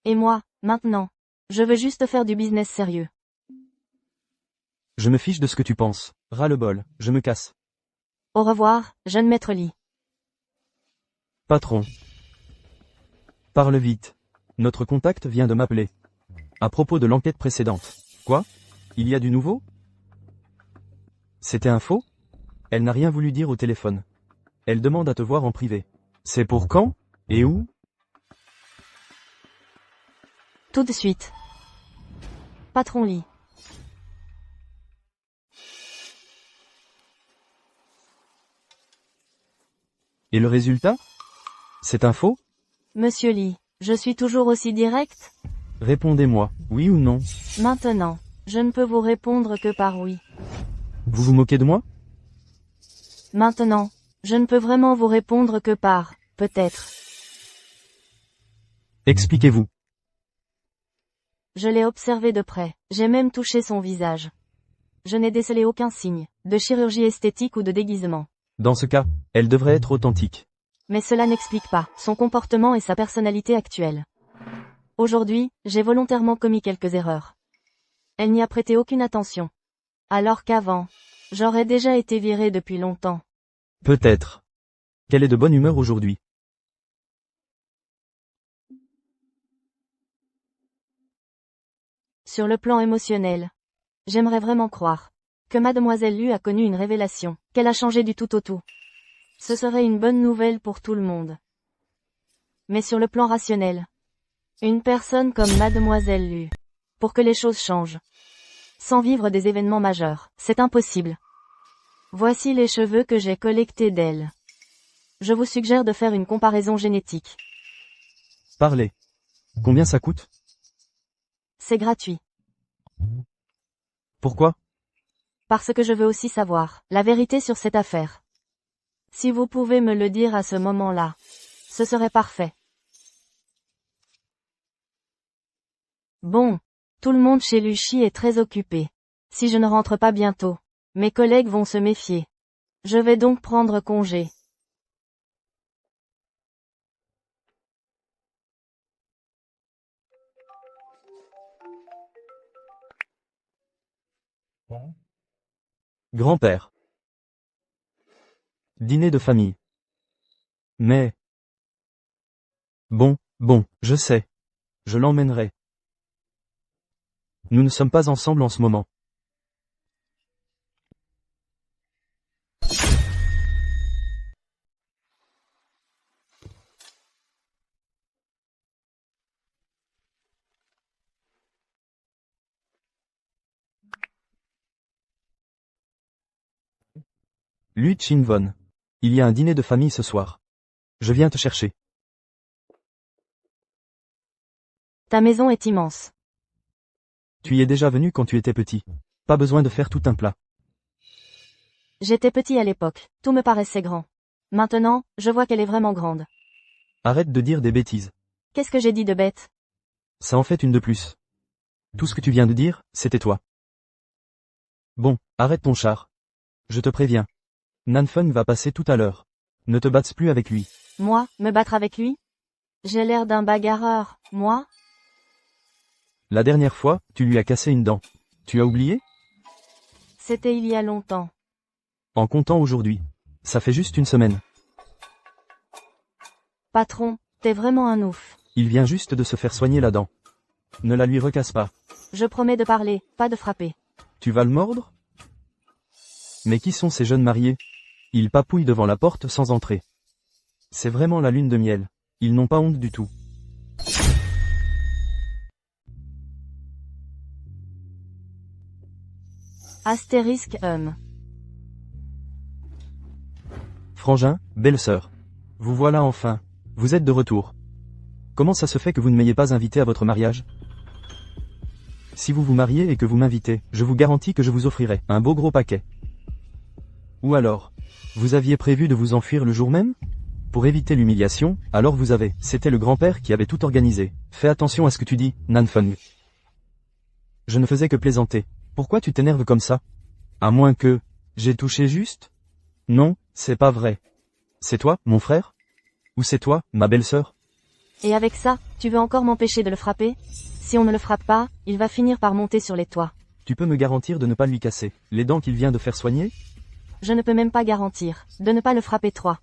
Et moi, maintenant, je veux juste faire du business sérieux. Je me fiche de ce que tu penses. Ras-le-bol, je me casse. Au revoir, jeune maître Lee. Patron. Parle vite. Notre contact vient de m'appeler. À propos de l'enquête précédente. Quoi? Il y a du nouveau? C'était un faux? Elle n'a rien voulu dire au téléphone. Elle demande à te voir en privé. C'est pour quand? Et où? Tout de suite. Patron Lee. Et le résultat? C'est un faux? Monsieur Lee, je suis toujours aussi direct? Répondez-moi, oui ou non? Maintenant, je ne peux vous répondre que par oui. Vous vous moquez de moi? Maintenant, je ne peux vraiment vous répondre que par peut-être. Expliquez-vous. Je l'ai observé de près, j'ai même touché son visage. Je n'ai décelé aucun signe, de chirurgie esthétique ou de déguisement. Dans ce cas, elle devrait être authentique. Mais cela n'explique pas son comportement et sa personnalité actuelle. Aujourd'hui, j'ai volontairement commis quelques erreurs. Elle n'y a prêté aucune attention. Alors qu'avant, j'aurais déjà été viré depuis longtemps. Peut-être. Qu'elle est de bonne humeur aujourd'hui. Sur le plan émotionnel, j'aimerais vraiment croire que Mademoiselle Lu a connu une révélation, qu'elle a changé du tout au tout. Ce serait une bonne nouvelle pour tout le monde. Mais sur le plan rationnel, une personne comme Mademoiselle Lu, pour que les choses changent, sans vivre des événements majeurs, c'est impossible. Voici les cheveux que j'ai collectés d'elle. Je vous suggère de faire une comparaison génétique. Parlez. Combien ça coûte? C'est gratuit. Pourquoi? Parce que je veux aussi savoir la vérité sur cette affaire. Si vous pouvez me le dire à ce moment-là, ce serait parfait. Bon, tout le monde chez Luchy est très occupé. Si je ne rentre pas bientôt, mes collègues vont se méfier. Je vais donc prendre congé. Grand-père. Dîner de famille. Mais... Bon, je sais. Je l'emmènerai. Nous ne sommes pas ensemble en ce moment. Lui Chin-Von. Il y a un dîner de famille ce soir. Je viens te chercher. Ta maison est immense. Tu y es déjà venu quand tu étais petit. Pas besoin de faire tout un plat. J'étais petit à l'époque, tout me paraissait grand. Maintenant, je vois qu'elle est vraiment grande. Arrête de dire des bêtises. Qu'est-ce que j'ai dit de bête? Ça en fait une de plus. Tout ce que tu viens de dire, c'était toi. Bon, arrête ton char. Je te préviens. Nanfeng va passer tout à l'heure. Ne te battes plus avec lui. Moi, me battre avec lui? J'ai l'air d'un bagarreur, moi? La dernière fois, tu lui as cassé une dent. Tu as oublié? C'était il y a longtemps. En comptant aujourd'hui. Ça fait juste une semaine. Patron, t'es vraiment un ouf. Il vient juste de se faire soigner la dent. Ne la lui recasse pas. Je promets de parler, pas de frapper. Tu vas le mordre? Mais qui sont ces jeunes mariés? Ils papouillent devant la porte sans entrer. C'est vraiment la lune de miel. Ils n'ont pas honte du tout. Astérisque Frangin, belle-sœur. Vous voilà enfin. Vous êtes de retour. Comment ça se fait que vous ne m'ayez pas invité à votre mariage? Si vous vous mariez et que vous m'invitez, je vous garantis que je vous offrirai un beau gros paquet. Ou alors, vous aviez prévu de vous enfuir le jour même? Pour éviter l'humiliation, alors vous avez, c'était le grand-père qui avait tout organisé. Fais attention à ce que tu dis, Nanfeng. Je ne faisais que plaisanter. Pourquoi tu t'énerves comme ça? À moins que, j'ai touché juste? Non, c'est pas vrai. C'est toi, mon frère? Ou c'est toi, ma belle-sœur? Et avec ça, tu veux encore m'empêcher de le frapper? Si on ne le frappe pas, il va finir par monter sur les toits. Tu peux me garantir de ne pas lui casser les dents qu'il vient de faire soigner? Je ne peux même pas garantir de ne pas le frapper toi.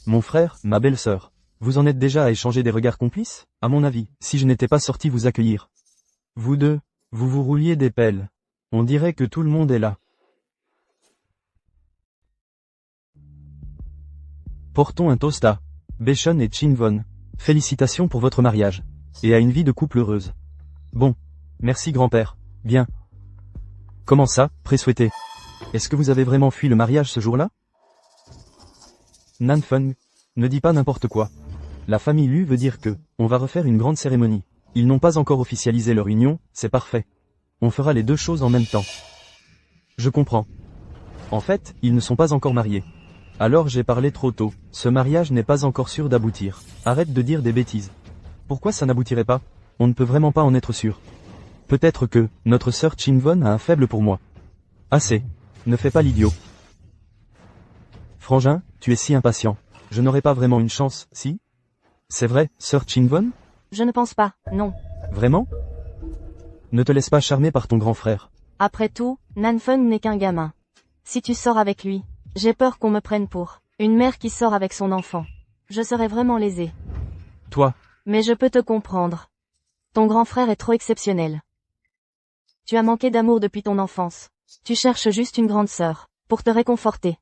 Mon frère, ma belle-sœur. Vous en êtes déjà à échanger des regards complices? À mon avis, si je n'étais pas sorti vous accueillir. Vous deux, vous vous rouliez des pelles. On dirait que tout le monde est là. Portons un toast à Beshon et Chinvon. Félicitations pour votre mariage. Et à une vie de couple heureuse. Bon. Merci grand-père. Bien. Comment ça, pré-souhaité? Est-ce que vous avez vraiment fui le mariage ce jour-là? Nanfeng, ne dis pas n'importe quoi. La famille Lu veut dire que, on va refaire une grande cérémonie. Ils n'ont pas encore officialisé leur union, c'est parfait. On fera les deux choses en même temps. Je comprends. En fait, ils ne sont pas encore mariés. Alors j'ai parlé trop tôt. Ce mariage n'est pas encore sûr d'aboutir. Arrête de dire des bêtises. Pourquoi ça n'aboutirait pas? On ne peut vraiment pas en être sûr. Peut-être que, notre sœur Chinvon a un faible pour moi. Assez. Ne fais pas l'idiot. Frangin, tu es si impatient. Je n'aurai pas vraiment une chance, si? C'est vrai, sœur Chinvon? Je ne pense pas, non. Vraiment? Ne te laisse pas charmer par ton grand frère. Après tout, Nanfeng n'est qu'un gamin. Si tu sors avec lui, j'ai peur qu'on me prenne pour une mère qui sort avec son enfant. Je serais vraiment lésée. Toi. Mais je peux te comprendre. Ton grand frère est trop exceptionnel. Tu as manqué d'amour depuis ton enfance. Tu cherches juste une grande sœur, pour te réconforter.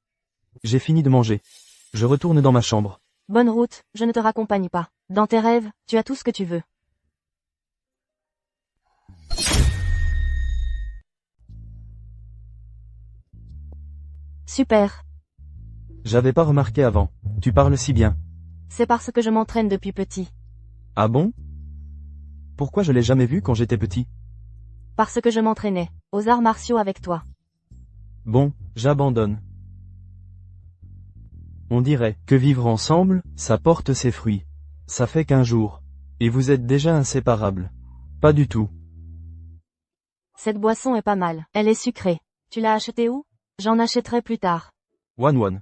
J'ai fini de manger. Je retourne dans ma chambre. Bonne route, je ne te raccompagne pas. Dans tes rêves, tu as tout ce que tu veux. Super. J'avais pas remarqué avant. Tu parles si bien. C'est parce que je m'entraîne depuis petit. Ah bon? Pourquoi je l'ai jamais vu quand j'étais petit? Parce que je m'entraînais aux arts martiaux avec toi. Bon, j'abandonne. On dirait que vivre ensemble, ça porte ses fruits. Ça fait qu'1 jour. Et vous êtes déjà inséparables. Pas du tout. Cette boisson est pas mal. Elle est sucrée. Tu l'as achetée où? J'en achèterai plus tard. One.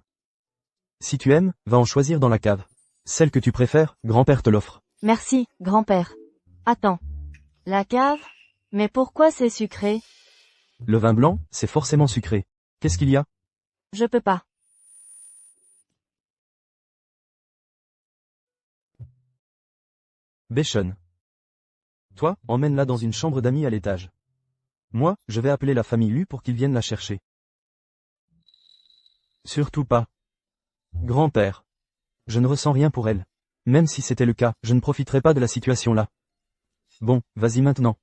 Si tu aimes, va en choisir dans la cave. Celle que tu préfères, grand-père te l'offre. Merci, grand-père. Attends. La cave? Mais pourquoi c'est sucré? Le vin blanc, c'est forcément sucré. Qu'est-ce qu'il y a? Je peux pas. Beshon. Toi, emmène-la dans une chambre d'amis à l'étage. Moi, je vais appeler la famille Lu pour qu'ils viennent la chercher. Surtout pas. Grand-père. Je ne ressens rien pour elle. Même si c'était le cas, je ne profiterai pas de la situation là. Bon, vas-y maintenant.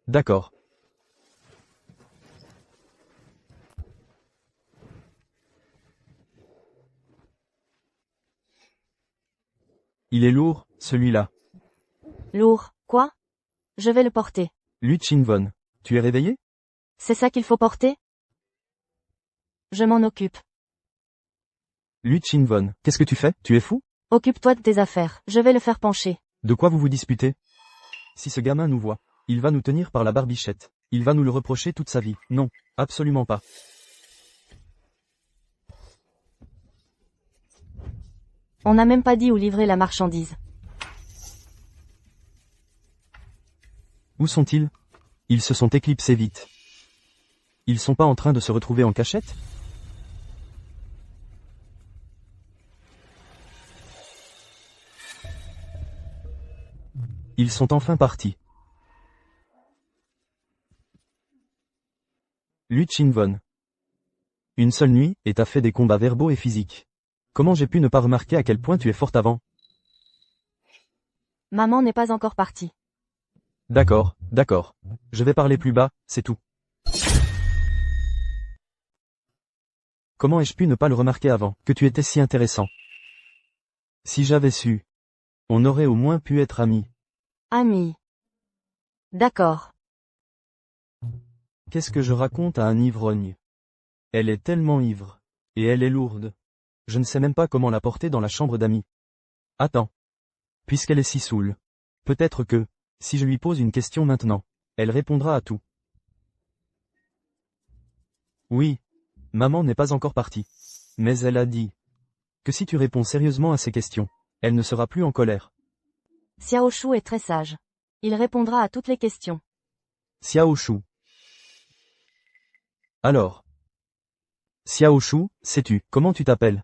D'accord. Il est lourd, celui-là. Lourd, quoi? Je vais le porter. Lu Chinvon. Tu es réveillé? C'est ça qu'il faut porter? Je m'en occupe. Lu Chinvon. Qu'est-ce que tu fais? Tu es fou? Occupe-toi de tes affaires. Je vais le faire pencher. De quoi vous vous disputez? Si ce gamin nous voit, il va nous tenir par la barbichette. Il va nous le reprocher toute sa vie. Non, absolument pas. On n'a même pas dit où livrer la marchandise. Où sont-ils? Ils se sont éclipsés vite. Ils sont pas en train de se retrouver en cachette? Ils sont enfin partis. Lu Ching-Von. Une seule nuit, et t'as fait des combats verbaux et physiques. Comment j'ai pu ne pas remarquer à quel point tu es forte avant? Maman n'est pas encore partie. D'accord, d'accord. Je vais parler plus bas, c'est tout. Comment ai-je pu ne pas le remarquer avant, que tu étais si intéressant? Si j'avais su. On aurait au moins pu être amis. Amis. D'accord. Qu'est-ce que je raconte à un ivrogne? Elle est tellement ivre. Et elle est lourde. Je ne sais même pas comment la porter dans la chambre d'amis. Attends. Puisqu'elle est si saoule. Peut-être que, si je lui pose une question maintenant, elle répondra à tout. Oui. Maman n'est pas encore partie. Mais elle a dit que si tu réponds sérieusement à ces questions, elle ne sera plus en colère. Xiao Shu est très sage. Il répondra à toutes les questions. Xiao Shu. Alors. Xiao Shu, sais-tu, comment tu t'appelles?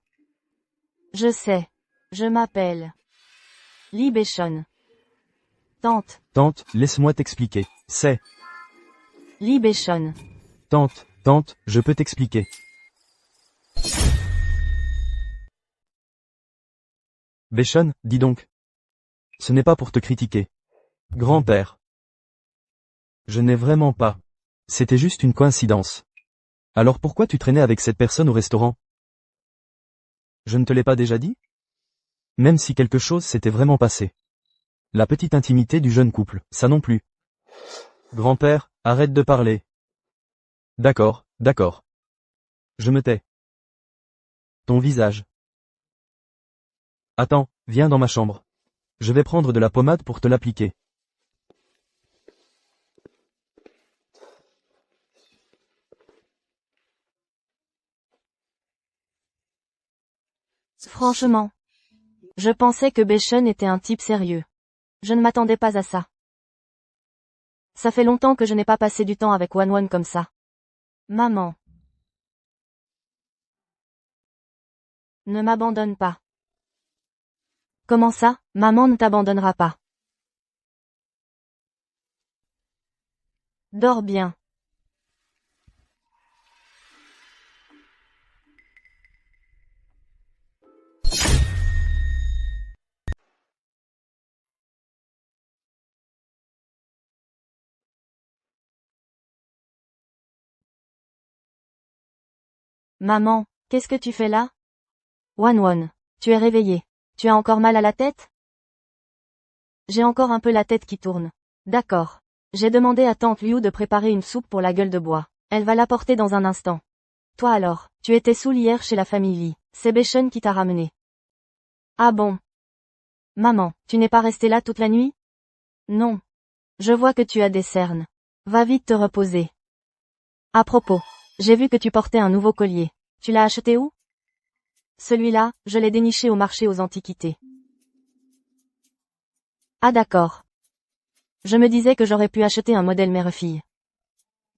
Je sais. Je m'appelle Li Beichon. Tante. Tante, laisse-moi t'expliquer. C'est. Li Beichon. Tante, je peux t'expliquer. Beichon, dis donc. Ce n'est pas pour te critiquer. Grand-père. Je n'ai vraiment pas. C'était juste une coïncidence. Alors pourquoi tu traînais avec cette personne au restaurant? Je ne te l'ai pas déjà dit? Même si quelque chose s'était vraiment passé. La petite intimité du jeune couple, ça non plus. Grand-père, arrête de parler. D'accord, d'accord. Je me tais. Ton visage. Attends, viens dans ma chambre. Je vais prendre de la pommade pour te l'appliquer. Franchement. Je pensais que Beichon était un type sérieux. Je ne m'attendais pas à ça. Ça fait longtemps que je n'ai pas passé du temps avec Wanwan comme ça. Maman. Ne m'abandonne pas. Comment ça, maman ne t'abandonnera pas? Dors bien. Maman, qu'est-ce que tu fais là? Wanwan, tu es réveillée. Tu as encore mal à la tête? J'ai encore un peu la tête qui tourne. D'accord. J'ai demandé à tante Liu de préparer une soupe pour la gueule de bois. Elle va l'apporter dans un instant. Toi alors, tu étais saoul hier chez la famille Li. C'est Beichon qui t'a ramené. Ah bon? Maman, tu n'es pas restée là toute la nuit? Non. Je vois que tu as des cernes. Va vite te reposer. À propos, j'ai vu que tu portais un nouveau collier. Tu l'as acheté où? Celui-là, je l'ai déniché au marché aux antiquités. Ah d'accord. Je me disais que j'aurais pu acheter un modèle mère-fille.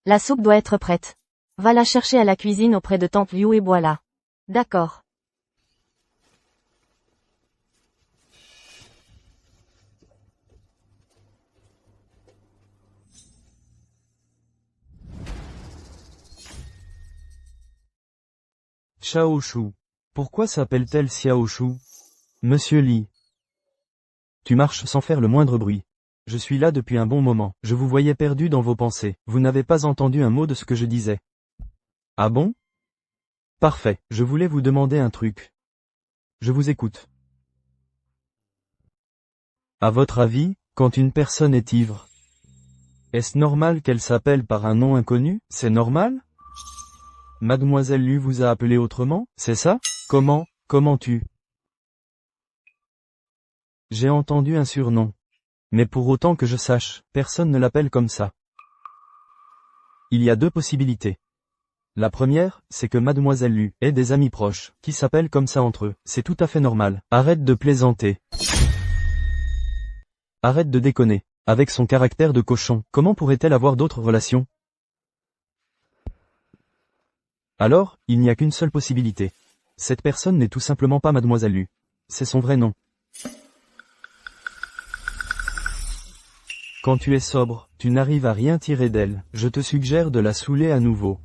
La soupe doit être prête. Va la chercher à la cuisine auprès de tante Liu et bois-la. D'accord. Xiao Shu. Pourquoi s'appelle-t-elle Xiao Shu? Monsieur Li. Tu marches sans faire le moindre bruit. Je suis là depuis un bon moment. Je vous voyais perdu dans vos pensées. Vous n'avez pas entendu un mot de ce que je disais. Ah bon? Parfait. Je voulais vous demander un truc. Je vous écoute. À votre avis, quand une personne est ivre, est-ce normal qu'elle s'appelle par un nom inconnu? C'est normal? Mademoiselle Lu vous a appelé autrement, c'est ça? Comment tu? J'ai entendu un surnom. Mais pour autant que je sache, personne ne l'appelle comme ça. Il y a deux possibilités. La première, c'est que mademoiselle Lu est des amis proches, qui s'appellent comme ça entre eux. C'est tout à fait normal. Arrête de plaisanter. Arrête de déconner. Avec son caractère de cochon, comment pourrait-elle avoir d'autres relations? Alors, il n'y a qu'une seule possibilité. Cette personne n'est tout simplement pas mademoiselle Lu. C'est son vrai nom. Quand tu es sobre, tu n'arrives à rien tirer d'elle. Je te suggère de la saouler à nouveau.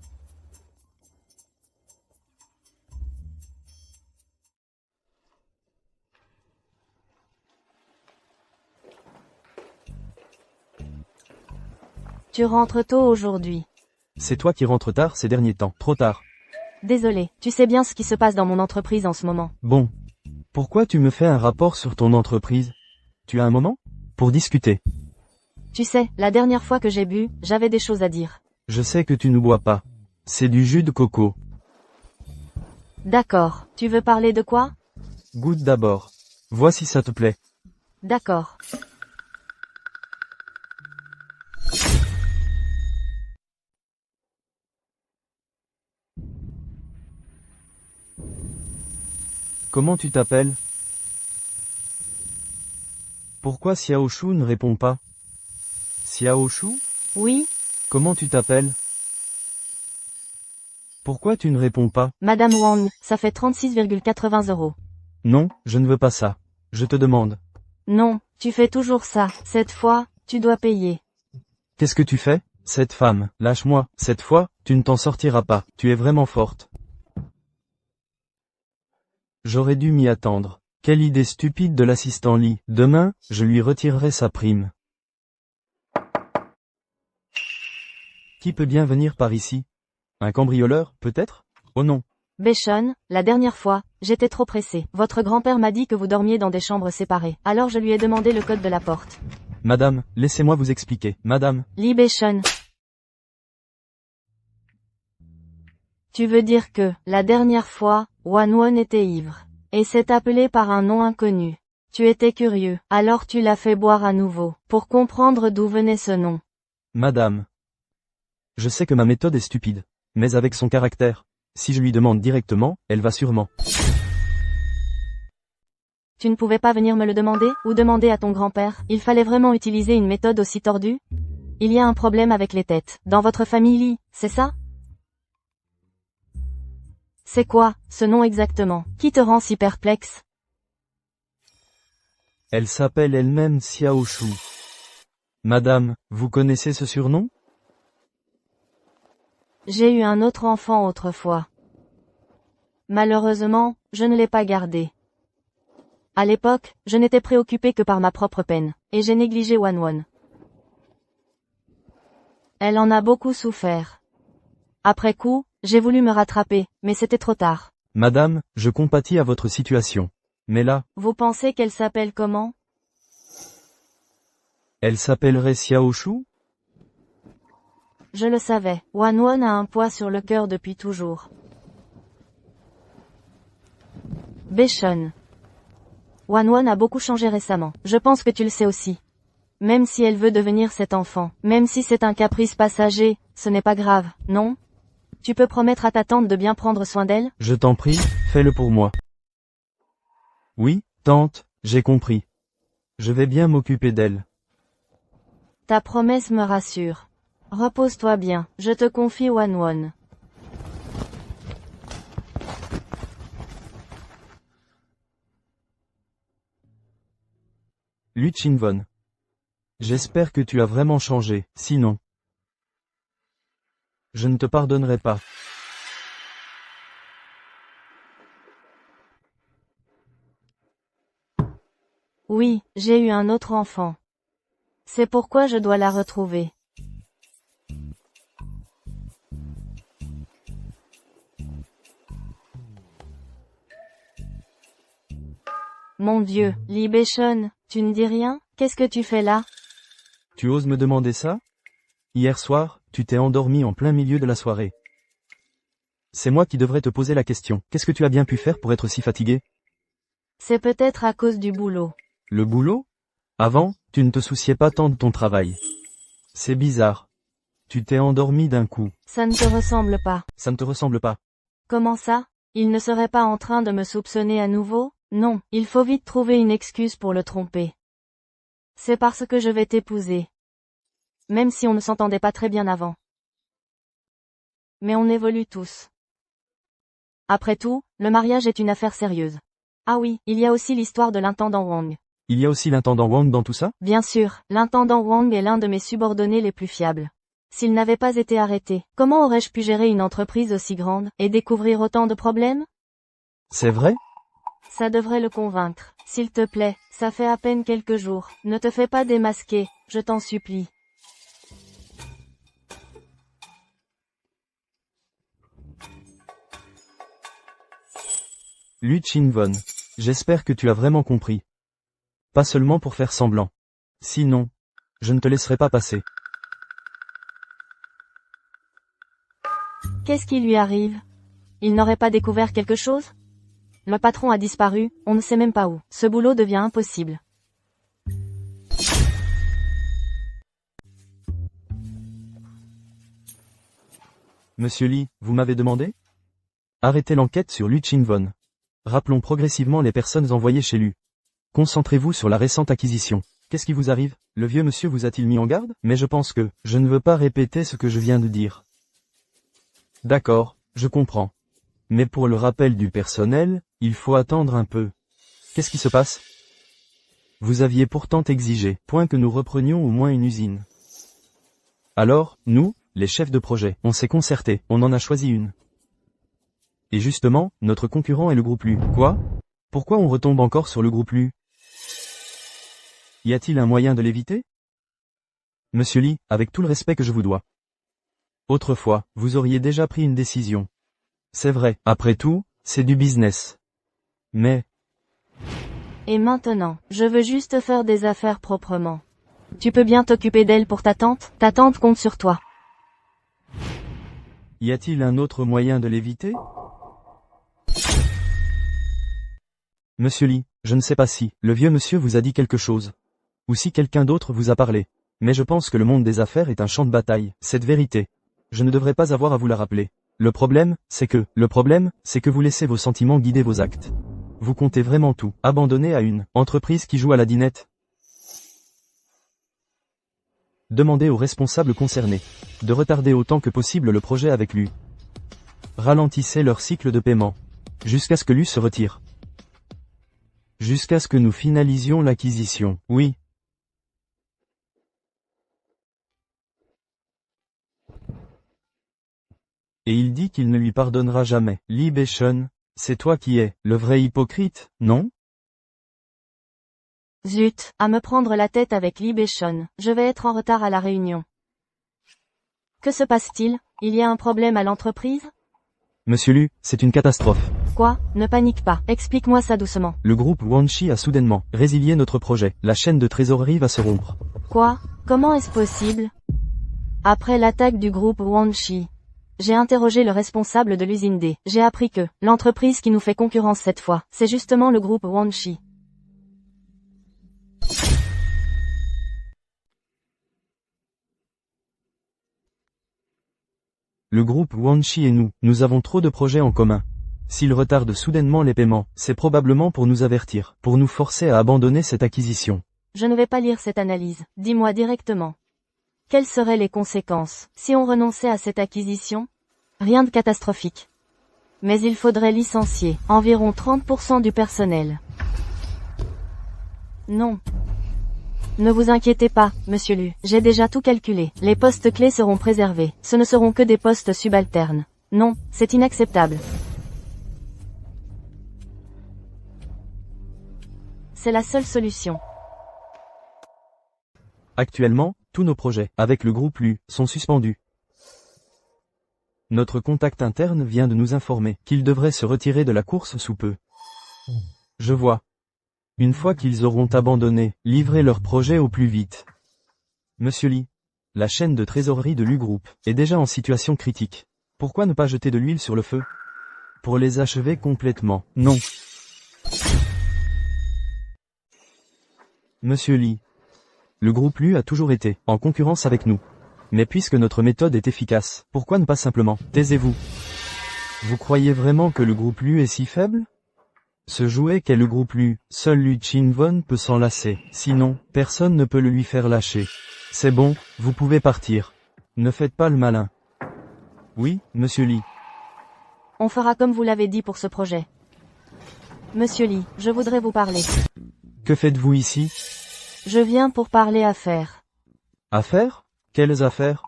Tu rentres tôt aujourd'hui. C'est toi qui rentres tard ces derniers temps. Trop tard. Désolé, tu sais bien ce qui se passe dans mon entreprise en ce moment. Bon. Pourquoi tu me fais un rapport sur ton entreprise? Tu as un moment? Pour discuter. Tu sais, la dernière fois que j'ai bu, j'avais des choses à dire. Je sais que tu ne bois pas. C'est du jus de coco. D'accord, tu veux parler de quoi? Goûte d'abord. Vois si ça te plaît. D'accord. Comment tu t'appelles? Pourquoi Xiaoshu ne répond pas? Xiaoshu? Oui, Comment tu t'appelles? Pourquoi tu ne réponds pas? Madame Wang, ça fait 36,80 €. Non, je ne veux pas ça. Je te demande. Non, tu fais toujours ça. Cette fois, tu dois payer. Qu'est-ce que tu fais? Cette femme, lâche-moi. Cette fois, tu ne t'en sortiras pas. Tu es vraiment forte. J'aurais dû m'y attendre. Quelle idée stupide de l'assistant Lee. Demain, je lui retirerai sa prime. Qui peut bien venir par ici? Un cambrioleur, peut-être? Oh non. Béchon, la dernière fois, j'étais trop pressée. Votre grand-père m'a dit que vous dormiez dans des chambres séparées. Alors je lui ai demandé le code de la porte. Madame, laissez-moi vous expliquer. Madame. Lee Béchon. Tu veux dire que, la dernière fois, Wanwon était ivre. Et s'est appelé par un nom inconnu. Tu étais curieux, alors tu l'as fait boire à nouveau, pour comprendre d'où venait ce nom. Madame. Je sais que ma méthode est stupide. Mais avec son caractère, si je lui demande directement, elle va sûrement. Tu ne pouvais pas venir me le demander, ou demander à ton grand-père? Il fallait vraiment utiliser une méthode aussi tordue? Il y a un problème avec les têtes. Dans votre famille Lee, c'est ça? C'est quoi, ce nom exactement? Qui te rend si perplexe? Elle s'appelle elle-même Xiaoshu. Madame, vous connaissez ce surnom? J'ai eu un autre enfant autrefois. Malheureusement, je ne l'ai pas gardé. À l'époque, je n'étais préoccupée que par ma propre peine, et j'ai négligé Wanwon. Elle en a beaucoup souffert. Après coup, j'ai voulu me rattraper, mais c'était trop tard. Madame, je compatis à votre situation. Mais là, Vous pensez qu'elle s'appelle comment? elle s'appellerait Xiaoshu? Je le savais, Wanwon a un poids sur le cœur depuis toujours. Béchon. Wanwon a beaucoup changé récemment, je pense que tu le sais aussi. Même si elle veut devenir cet enfant, même si c'est un caprice passager, ce n'est pas grave, non? Tu peux promettre à ta tante de bien prendre soin d'elle? Je t'en prie, fais-le pour moi. Oui, tante, j'ai compris. Je vais bien m'occuper d'elle. Ta promesse me rassure. Repose-toi bien, je te confie Wanwon. Lu Chinvon. J'espère que tu as vraiment changé, sinon, je ne te pardonnerai pas. Oui, j'ai eu un autre enfant. C'est pourquoi je dois la retrouver. Mon Dieu, Lee Béchon, tu ne dis rien? Qu'est-ce que tu fais là? Tu oses me demander ça? Hier soir, tu t'es endormi en plein milieu de la soirée. C'est moi qui devrais te poser la question. Qu'est-ce que tu as bien pu faire pour être si fatigué? C'est peut-être à cause du boulot. Le boulot? Avant, tu ne te souciais pas tant de ton travail. C'est bizarre. Tu t'es endormi d'un coup. Ça ne te ressemble pas. Ça ne te ressemble pas. Comment ça? Il ne serait pas en train de me soupçonner à nouveau? Non, il faut vite trouver une excuse pour le tromper. C'est parce que je vais t'épouser. Même si on ne s'entendait pas très bien avant. Mais on évolue tous. Après tout, le mariage est une affaire sérieuse. Ah oui, il y a aussi l'histoire de l'intendant Wang. Il y a aussi l'intendant Wang dans tout ça? Bien sûr, l'intendant Wang est l'un de mes subordonnés les plus fiables. S'il n'avait pas été arrêté, comment aurais-je pu gérer une entreprise aussi grande, et découvrir autant de problèmes? C'est vrai? Ça devrait le convaincre. S'il te plaît, ça fait à peine quelques jours. Ne te fais pas démasquer, je t'en supplie. Lui Ching-von. J'espère que tu as vraiment compris. Pas seulement pour faire semblant. Sinon, je ne te laisserai pas passer. Qu'est-ce qui lui arrive? Il n'aurait pas découvert quelque chose? Le patron a disparu, on ne sait même pas où. Ce boulot devient impossible. Monsieur Lee, vous m'avez demandé? Arrêtez l'enquête sur Lui Ching-von. Rappelons progressivement les personnes envoyées chez lui. Concentrez-vous sur la récente acquisition. Qu'est-ce qui vous arrive? Le vieux monsieur vous a-t-il mis en garde? Mais je pense que, je ne veux pas répéter ce que je viens de dire. D'accord, je comprends. Mais pour le rappel du personnel, il faut attendre un peu. Qu'est-ce qui se passe? Vous aviez pourtant exigé, que nous reprenions au moins une usine. Alors, nous, les chefs de projet, on s'est concertés, on en a choisi une. Et justement, notre concurrent est le groupe Lu. Quoi? Pourquoi on retombe encore sur le groupe Lu? Y a-t-il un moyen de l'éviter? Monsieur Lee, avec tout le respect que je vous dois. Autrefois, vous auriez déjà pris une décision. C'est vrai, après tout, c'est du business. Mais... Et maintenant, je veux juste faire des affaires proprement. Tu peux bien t'occuper d'elle pour ta tante compte sur toi. Y a-t-il un autre moyen de l'éviter? Monsieur Lee, je ne sais pas si, le vieux monsieur vous a dit quelque chose. Ou si quelqu'un d'autre vous a parlé. Mais je pense que le monde des affaires est un champ de bataille, cette vérité. Je ne devrais pas avoir à vous la rappeler. Le problème, c'est que vous laissez vos sentiments guider vos actes. Vous comptez vraiment tout, abandonner à une entreprise qui joue à la dinette. Demandez aux responsables concernés de retarder autant que possible le projet avec lui. Ralentissez leur cycle de paiement, jusqu'à ce que lui se retire. Jusqu'à ce que nous finalisions l'acquisition, oui. Et il dit qu'il ne lui pardonnera jamais. Lee Bae-shun, c'est toi qui es le vrai hypocrite, non? Zut, à me prendre la tête avec Lee Bae-shun, je vais être en retard à la réunion. Que se passe-t-il? Il y a un problème à l'entreprise? Monsieur Lu, c'est une catastrophe. Quoi? Ne panique pas, explique-moi ça doucement. Le groupe Wanshi a soudainement résilié notre projet. La chaîne de trésorerie va se rompre. Quoi? Comment est-ce possible? Après l'attaque du groupe Wanshi, j'ai interrogé le responsable de l'usine D. J'ai appris que l'entreprise qui nous fait concurrence cette fois, c'est justement le groupe Wanshi. Le groupe Wanshi et nous avons trop de projets en commun. S'il retarde soudainement les paiements, c'est probablement pour nous avertir, pour nous forcer à abandonner cette acquisition. Je ne vais pas lire cette analyse, dis-moi directement. Quelles seraient les conséquences, si on renonçait à cette acquisition? Rien de catastrophique. Mais il faudrait licencier, environ 30% du personnel. Non. Ne vous inquiétez pas, monsieur Lu, j'ai déjà tout calculé. Les postes clés seront préservés, ce ne seront que des postes subalternes. Non, c'est inacceptable. C'est la seule solution. Actuellement, tous nos projets, avec le groupe Lu, sont suspendus. Notre contact interne vient de nous informer qu'ils devraient se retirer de la course sous peu. Je vois. Une fois qu'ils auront abandonné, livrez leur projet au plus vite. Monsieur Lee, la chaîne de trésorerie de Lu Group est déjà en situation critique. Pourquoi ne pas jeter de l'huile sur le feu? Pour les achever complètement. Non. Monsieur Lee, le groupe Lu a toujours été en concurrence avec nous. Mais puisque notre méthode est efficace, pourquoi ne pas simplement, taisez-vous? Vous croyez vraiment que le groupe Lu est si faible? Ce jouet qu'est le groupe Lu, seul Lu Chin-won peut s'en lasser, sinon, personne ne peut le lui faire lâcher. C'est bon, vous pouvez partir. Ne faites pas le malin. Oui, monsieur Lee. On fera comme vous l'avez dit pour ce projet. Monsieur Lee, je voudrais vous parler. Que faites-vous ici? Je viens pour parler affaires. Affaires? Quelles affaires?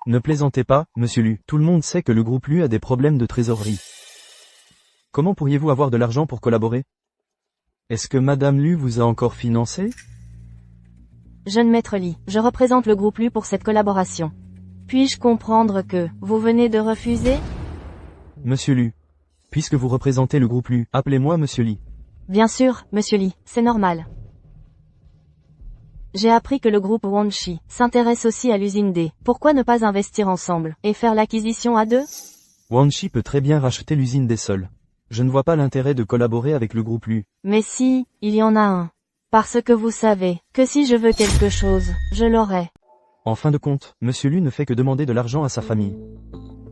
Ne plaisantez pas, monsieur Lu, tout le monde sait que le groupe Lu a des problèmes de trésorerie. Comment pourriez-vous avoir de l'argent pour collaborer? Est-ce que madame Lu vous a encore financé? Jeune maître Lee, je représente le groupe Lu pour cette collaboration. Puis-je comprendre que vous venez de refuser? Monsieur Lu. Puisque vous représentez le groupe Lu, appelez-moi monsieur Lee. Bien sûr, monsieur Lee, c'est normal. J'ai appris que le groupe Wonshi s'intéresse aussi à l'usine D. Pourquoi ne pas investir ensemble et faire l'acquisition à deux? Wonshi peut très bien racheter l'usine des sols. Je ne vois pas l'intérêt de collaborer avec le groupe Lu. Mais si, il y en a un. Parce que vous savez, que si je veux quelque chose, je l'aurai. En fin de compte, monsieur Lu ne fait que demander de l'argent à sa famille.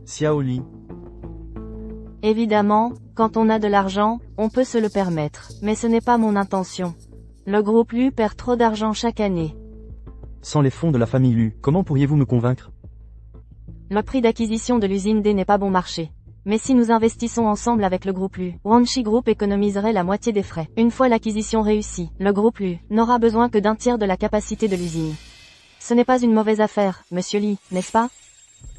Xiao Li. Évidemment, quand on a de l'argent, on peut se le permettre. Mais ce n'est pas mon intention. Le groupe Lu perd trop d'argent chaque année. Sans les fonds de la famille Lu, comment pourriez-vous me convaincre? Le prix d'acquisition de l'usine D n'est pas bon marché. Mais si nous investissons ensemble avec le groupe Lu, Wonshi Group économiserait la moitié des frais. Une fois l'acquisition réussie, le groupe Lu n'aura besoin que d'un tiers de la capacité de l'usine. Ce n'est pas une mauvaise affaire, monsieur Lee, n'est-ce pas?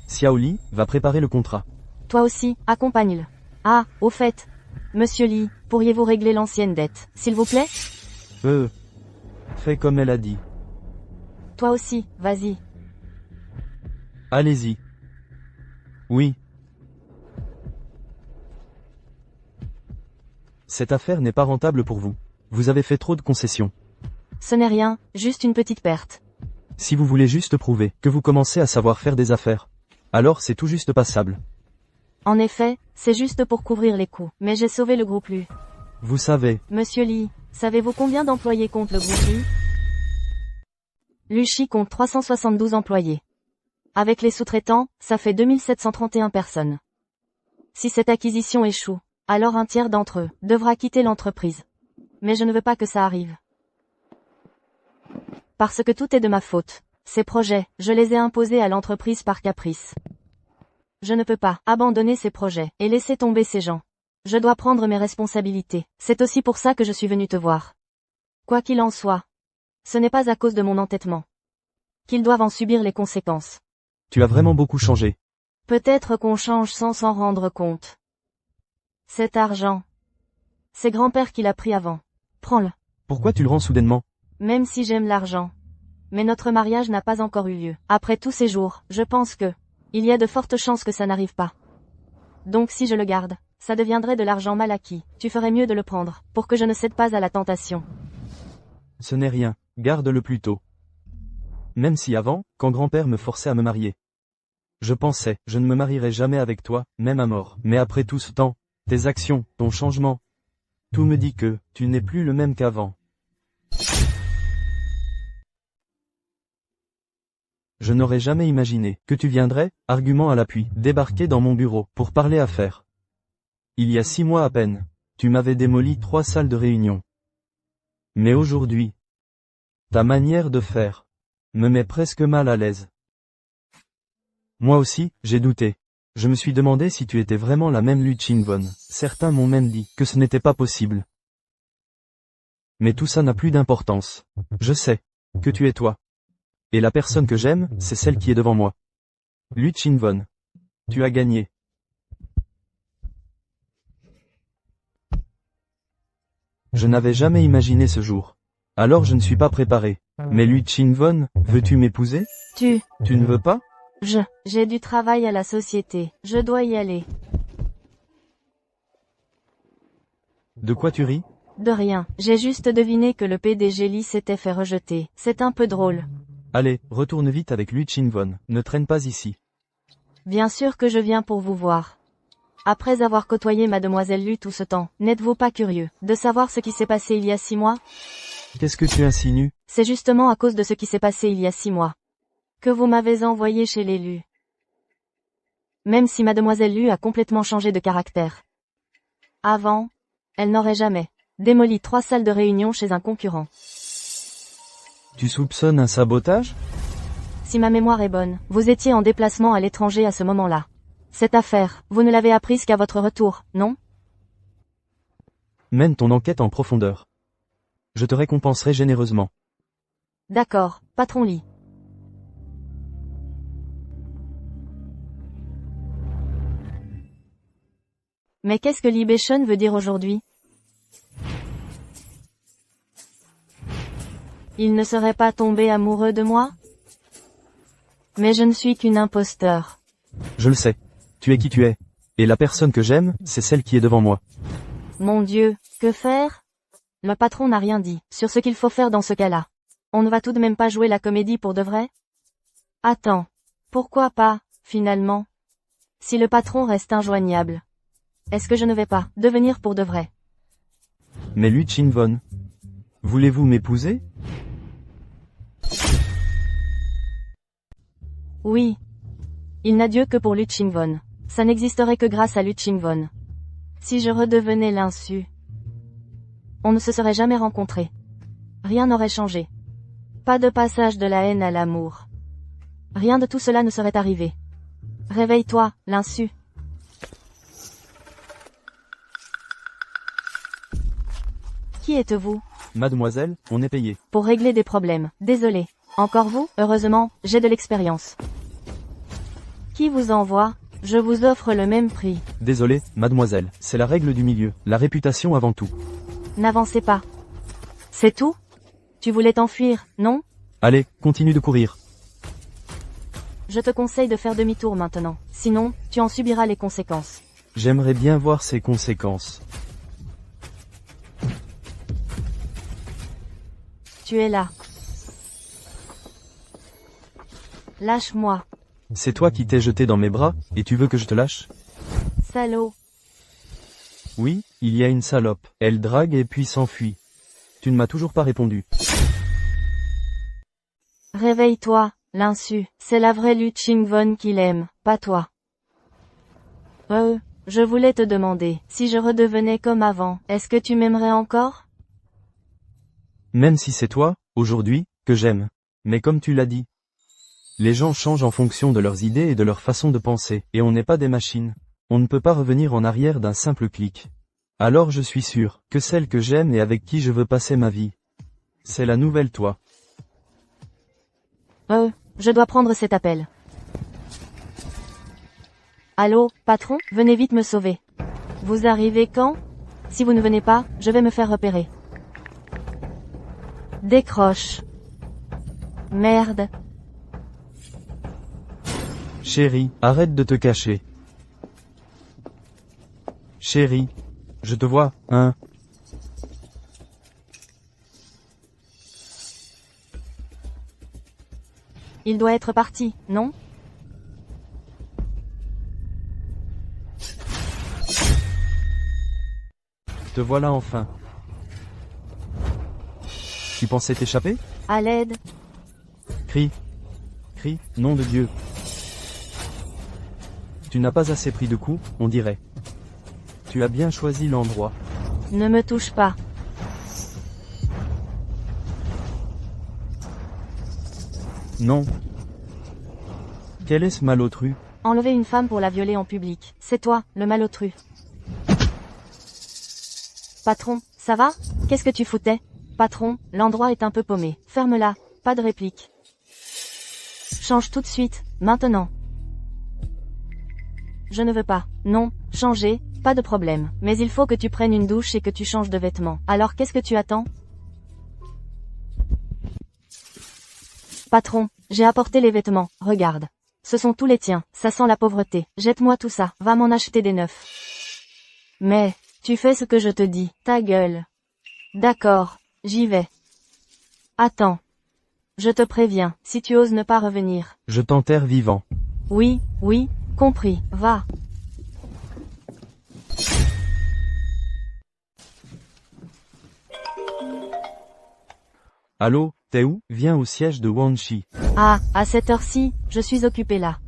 Xiao Li va préparer le contrat. Toi aussi, accompagne-le. Ah, au fait. Monsieur Lee, pourriez-vous régler l'ancienne dette, s'il vous plaît? Fais comme elle a dit. Toi aussi, vas-y. Allez-y. Oui. Cette affaire n'est pas rentable pour vous. Vous avez fait trop de concessions. Ce n'est rien, juste une petite perte. Si vous voulez juste prouver que vous commencez à savoir faire des affaires, alors c'est tout juste passable. En effet, c'est juste pour couvrir les coûts, mais j'ai sauvé le groupe Lu. Vous savez. Monsieur Lee, savez-vous combien d'employés compte le groupe Lu? Lushi compte 372 employés. Avec les sous-traitants, ça fait 2731 personnes. Si cette acquisition échoue, alors un tiers d'entre eux devra quitter l'entreprise. Mais je ne veux pas que ça arrive. Parce que tout est de ma faute. Ces projets, je les ai imposés à l'entreprise par caprice. Je ne peux pas abandonner ces projets et laisser tomber ces gens. Je dois prendre mes responsabilités. C'est aussi pour ça que je suis venu te voir. Quoi qu'il en soit, ce n'est pas à cause de mon entêtement qu'ils doivent en subir les conséquences. Tu as vraiment beaucoup changé. Peut-être qu'on change sans s'en rendre compte. Cet argent, c'est grand-père qui l'a pris avant. Prends-le. Pourquoi tu le rends soudainement? Même si j'aime l'argent. Mais notre mariage n'a pas encore eu lieu. Après tous ces jours, je pense que il y a de fortes chances que ça n'arrive pas. Donc si je le garde, ça deviendrait de l'argent mal acquis. Tu ferais mieux de le prendre, pour que je ne cède pas à la tentation. Ce n'est rien, garde-le plutôt. Même si avant, quand grand-père me forçait à me marier, je pensais, je ne me marierai jamais avec toi, même à mort. Mais après tout ce temps, tes actions, ton changement, tout me dit que, tu n'es plus le même qu'avant. Je n'aurais jamais imaginé que tu viendrais, argument à l'appui, débarquer dans mon bureau pour parler affaires. Il y a 6 mois à peine, tu m'avais démoli 3 salles de réunion. Mais aujourd'hui, ta manière de faire me met presque mal à l'aise. Moi aussi, j'ai douté. Je me suis demandé si tu étais vraiment la même Lu Chin-won. Certains m'ont même dit que ce n'était pas possible. Mais tout ça n'a plus d'importance. Je sais que tu es toi. Et la personne que j'aime, c'est celle qui est devant moi. Lu Chin-won. Tu as gagné. Je n'avais jamais imaginé ce jour. Alors je ne suis pas préparé. Mais Lu Chin-won, veux-tu m'épouser? Tu ne veux pas? J'ai du travail à la société. Je dois y aller. De quoi tu ris? De rien. J'ai juste deviné que le PDG Lee s'était fait rejeter. C'est un peu drôle. Allez, retourne vite avec Lu Chin-won. Ne traîne pas ici. Bien sûr que je viens pour vous voir. Après avoir côtoyé mademoiselle Lu tout ce temps, n'êtes-vous pas curieux de savoir ce qui s'est passé il y a 6 mois? Qu'est-ce que tu insinues? C'est justement à cause de ce qui s'est passé il y a 6 mois que vous m'avez envoyé chez l'élu. Même si mademoiselle Lu a complètement changé de caractère. Avant, elle n'aurait jamais démoli 3 salles de réunion chez un concurrent. Tu soupçonnes un sabotage? Si ma mémoire est bonne, vous étiez en déplacement à l'étranger à ce moment-là. Cette affaire, vous ne l'avez apprise qu'à votre retour, non? Mène ton enquête en profondeur. Je te récompenserai généreusement. D'accord, patron Lee. Mais qu'est-ce que libation veut dire aujourd'hui? Il ne serait pas tombé amoureux de moi? Mais je ne suis qu'une imposteur. Je le sais. Tu es qui tu es. Et la personne que j'aime, c'est celle qui est devant moi. Mon Dieu, que faire? Le patron n'a rien dit sur ce qu'il faut faire dans ce cas-là. On ne va tout de même pas jouer la comédie pour de vrai? Attends. Pourquoi pas, finalement? Si le patron reste injoignable. Est-ce que je ne vais pas devenir pour de vrai? Mais Lu Ching-von. Voulez-vous m'épouser? Oui. Il n'a Dieu que pour Lu Ching-von. Ça n'existerait que grâce à Lu Ching-von. Si je redevenais l'insu, on ne se serait jamais rencontrés. Rien n'aurait changé. Pas de passage de la haine à l'amour. Rien de tout cela ne serait arrivé. Réveille-toi, l'insu. Qui êtes-vous? Mademoiselle, on est payé. Pour régler des problèmes. Désolé. Encore vous? Heureusement, j'ai de l'expérience. Qui vous envoie? Je vous offre le même prix. Désolé, mademoiselle, c'est la règle du milieu, la réputation avant tout. N'avancez pas. C'est tout? Tu voulais t'enfuir, non? Allez, continue de courir. Je te conseille de faire demi-tour maintenant. Sinon, tu en subiras les conséquences. J'aimerais bien voir ces conséquences. Tu es là. Lâche-moi. C'est toi qui t'es jeté dans mes bras, et tu veux que je te lâche? Salaud. Oui, il y a une salope. Elle drague et puis s'enfuit. Tu ne m'as toujours pas répondu. Réveille-toi, l'insu. C'est la vraie Lu Ching-von qui l'aime, pas toi. Je voulais te demander, si je redevenais comme avant, est-ce que tu m'aimerais encore? Même si c'est toi, aujourd'hui, que j'aime. Mais comme tu l'as dit, les gens changent en fonction de leurs idées et de leur façon de penser, et on n'est pas des machines. On ne peut pas revenir en arrière d'un simple clic. Alors je suis sûr que celle que j'aime et avec qui je veux passer ma vie, c'est la nouvelle toi. Je dois prendre cet appel. Allô, patron, venez vite me sauver. Vous arrivez quand? Si vous ne venez pas, je vais me faire repérer. Décroche. Merde. Chérie, arrête de te cacher. Chérie, je te vois, hein? Il doit être parti, non? Te voilà enfin. Tu pensais t'échapper? À l'aide. Crie. Crie, nom de Dieu. Tu n'as pas assez pris de coups, on dirait. Tu as bien choisi l'endroit. Ne me touche pas. Non. Quel est ce malotru? Enlever une femme pour la violer en public. C'est toi, le malotru. Patron, ça va? Qu'est-ce que tu foutais? Patron, l'endroit est un peu paumé. Ferme-la. Pas de réplique. Change tout de suite, maintenant. Je ne veux pas. Non, changer, pas de problème. Mais il faut que tu prennes une douche et que tu changes de vêtements. Alors qu'est-ce que tu attends? Patron, j'ai apporté les vêtements, regarde. Ce sont tous les tiens, ça sent la pauvreté. Jette-moi tout ça, va m'en acheter des neufs. Mais, tu fais ce que je te dis, ta gueule. D'accord, j'y vais. Attends. Je te préviens, si tu oses ne pas revenir. Je t'enterre vivant. Oui, oui, compris, va. Allô, t'es où? Viens au siège de Wanshi. Ah, à cette heure-ci, je suis occupée là.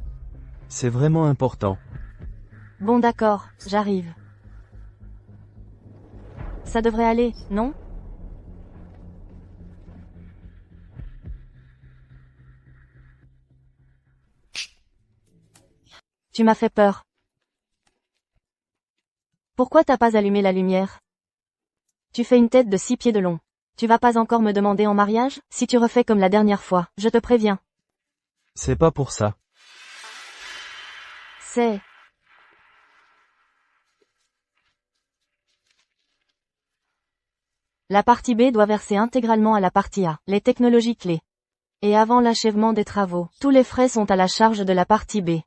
C'est vraiment important. Bon d'accord, j'arrive. Ça devrait aller, non? Tu m'as fait peur. Pourquoi t'as pas allumé la lumière? Tu fais une tête de 6 pieds de long. Tu vas pas encore me demander en mariage? Si tu refais comme la dernière fois, je te préviens. C'est pas pour ça. C'est... La partie B doit verser intégralement à la partie A, les technologies clés. Et avant l'achèvement des travaux, tous les frais sont à la charge de la partie B.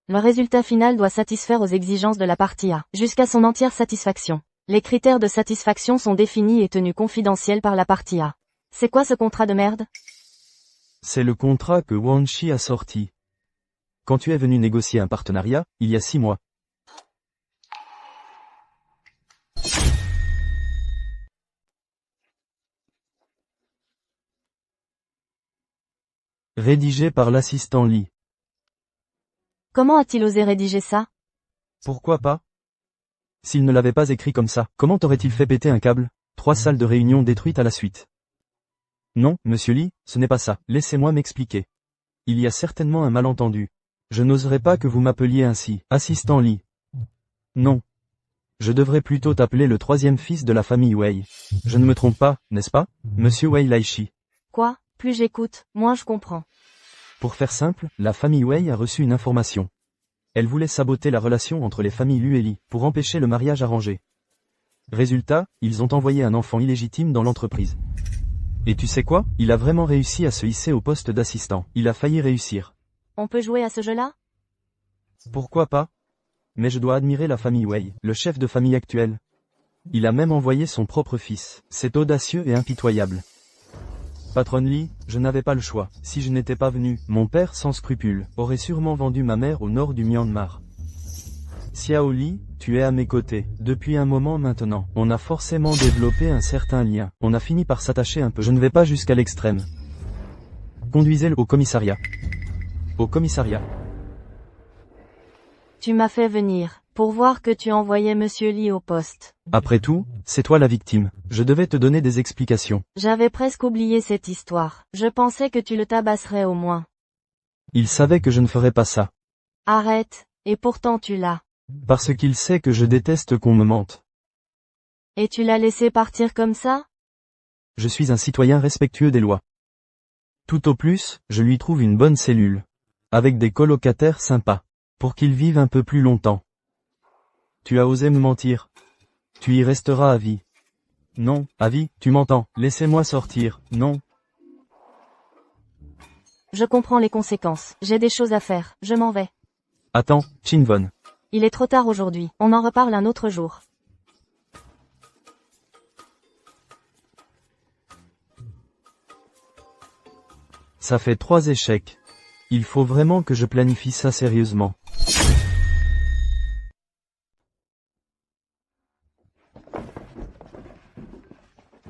Le résultat final doit satisfaire aux exigences de la partie A, jusqu'à son entière satisfaction. Les critères de satisfaction sont définis et tenus confidentiels par la partie A. C'est quoi ce contrat de merde? C'est le contrat que Wanshi a sorti. Quand tu es venu négocier un partenariat, il y a 6 mois. Rédigé par l'assistant Lee. Comment a-t-il osé rédiger ça? Pourquoi pas? S'il ne l'avait pas écrit comme ça, comment t'aurait-il fait péter un câble? 3 salles de réunion détruites à la suite. Non, monsieur Lee, ce n'est pas ça. Laissez-moi m'expliquer. Il y a certainement un malentendu. Je n'oserais pas que vous m'appeliez ainsi, assistant Lee. Non. Je devrais plutôt t'appeler le 3e fils de la famille Wei. Je ne me trompe pas, n'est-ce pas, monsieur Wei Laishi? Quoi? Plus j'écoute, moins je comprends. Pour faire simple, la famille Wei a reçu une information. Elle voulait saboter la relation entre les familles Lu et Li, pour empêcher le mariage arrangé. Résultat, ils ont envoyé un enfant illégitime dans l'entreprise. Et tu sais quoi? Il a vraiment réussi à se hisser au poste d'assistant. Il a failli réussir. On peut jouer à ce jeu-là? Pourquoi pas? Mais je dois admirer la famille Wei, le chef de famille actuel. Il a même envoyé son propre fils. C'est audacieux et impitoyable. Patronne Lee, je n'avais pas le choix. Si je n'étais pas venu, mon père sans scrupule aurait sûrement vendu ma mère au nord du Myanmar. Xiao Li, tu es à mes côtés. Depuis un moment maintenant, on a forcément développé un certain lien. On a fini par s'attacher un peu. Je ne vais pas jusqu'à l'extrême. Conduisez-le au commissariat. Au commissariat. Tu m'as fait venir, pour voir que tu envoyais Monsieur Lee au poste. Après tout, c'est toi la victime. Je devais te donner des explications. J'avais presque oublié cette histoire. Je pensais que tu le tabasserais au moins. Il savait que je ne ferais pas ça. Arrête, et pourtant tu l'as. Parce qu'il sait que je déteste qu'on me mente. Et tu l'as laissé partir comme ça? Je suis un citoyen respectueux des lois. Tout au plus, je lui trouve une bonne cellule. Avec des colocataires sympas. Pour qu'il vive un peu plus longtemps. Tu as osé me mentir. Tu y resteras à vie. Non, à vie, tu m'entends. Laissez-moi sortir. Non. Je comprends les conséquences. J'ai des choses à faire. Je m'en vais. Attends, Chinvon. Il est trop tard aujourd'hui. On en reparle un autre jour. Ça fait 3 échecs. Il faut vraiment que je planifie ça sérieusement.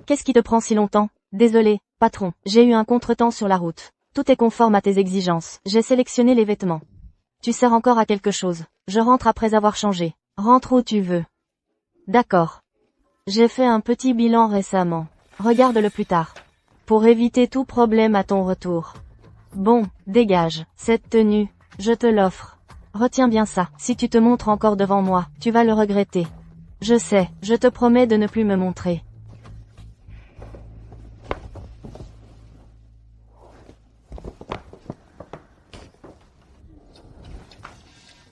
Qu'est-ce qui te prend si longtemps? Désolé, patron, j'ai eu un contretemps sur la route. Tout est conforme à tes exigences. J'ai sélectionné les vêtements. Tu sers encore à quelque chose. Je rentre après avoir changé. Rentre où tu veux. D'accord. J'ai fait un petit bilan récemment. Regarde-le plus tard. Pour éviter tout problème à ton retour. Bon, dégage. Cette tenue, je te l'offre. Retiens bien ça. Si tu te montres encore devant moi, tu vas le regretter. Je sais, je te promets de ne plus me montrer.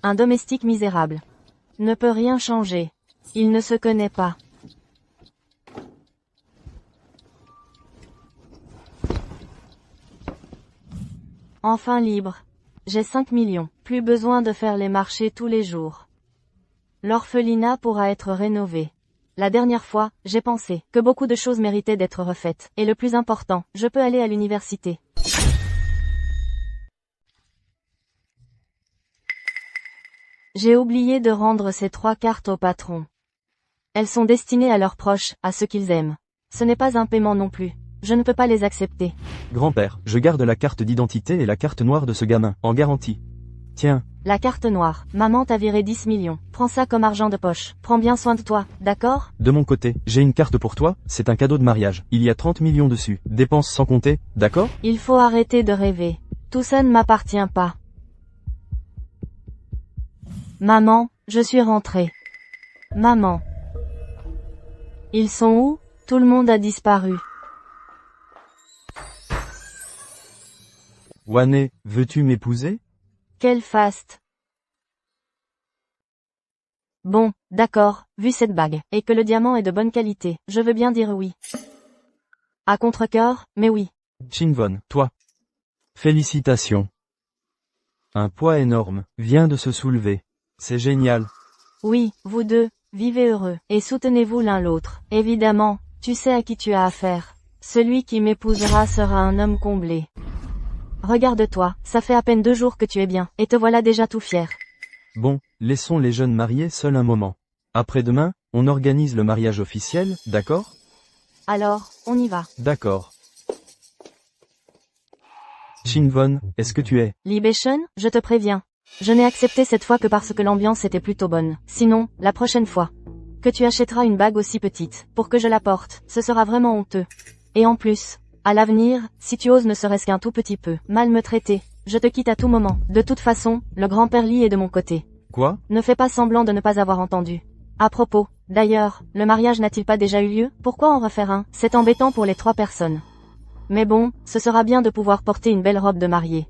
Un domestique misérable. Ne peut rien changer. Il ne se connaît pas. Enfin libre. J'ai 5 millions. Plus besoin de faire les marchés tous les jours. L'orphelinat pourra être rénové. La dernière fois, j'ai pensé que beaucoup de choses méritaient d'être refaites. Et le plus important, je peux aller à l'université. J'ai oublié de rendre ces 3 cartes au patron. Elles sont destinées à leurs proches, à ceux qu'ils aiment. Ce n'est pas un paiement non plus. Je ne peux pas les accepter. Grand-père, je garde la carte d'identité et la carte noire de ce gamin, en garantie. Tiens, La carte noire. Maman t'a viré 10 millions. Prends ça comme argent de poche. Prends bien soin de toi, d'accord? de mon côté, j'ai une carte pour toi, c'est un cadeau de mariage. Il y a 30 millions dessus. Dépenses sans compter, d'accord? Il faut arrêter de rêver. Tout ça ne m'appartient pas. Maman, je suis rentrée. Maman. Ils sont où? Tout le monde a disparu. Wané, veux-tu m'épouser? Quel faste. Bon, d'accord, vu cette bague, et que le diamant est de bonne qualité, je veux bien dire oui. À contre-cœur, mais oui. Chingvon, toi. Félicitations. Un poids énorme vient de se soulever. C'est génial. Oui, vous deux, vivez heureux, et soutenez-vous l'un l'autre. Évidemment, tu sais à qui tu as affaire. Celui qui m'épousera sera un homme comblé. Regarde-toi, ça fait à peine 2 jours que tu es bien, et te voilà déjà tout fier. Bon, laissons les jeunes mariés seuls un moment. Après-demain, on organise le mariage officiel, d'accord? Alors, on y va. D'accord. Chingvon, est-ce que tu es? Libation, je te préviens. Je n'ai accepté cette fois que parce que l'ambiance était plutôt bonne. Sinon, la prochaine fois que tu achèteras une bague aussi petite, pour que je la porte, ce sera vraiment honteux. Et en plus, à l'avenir, si tu oses ne serait-ce qu'un tout petit peu mal me traiter, je te quitte à tout moment. De toute façon, le grand-père Lee est de mon côté. Quoi? Ne fais pas semblant de ne pas avoir entendu. À propos, d'ailleurs, le mariage n'a-t-il pas déjà eu lieu? Pourquoi en refaire un? C'est embêtant pour les 3 personnes. Mais bon, ce sera bien de pouvoir porter une belle robe de mariée.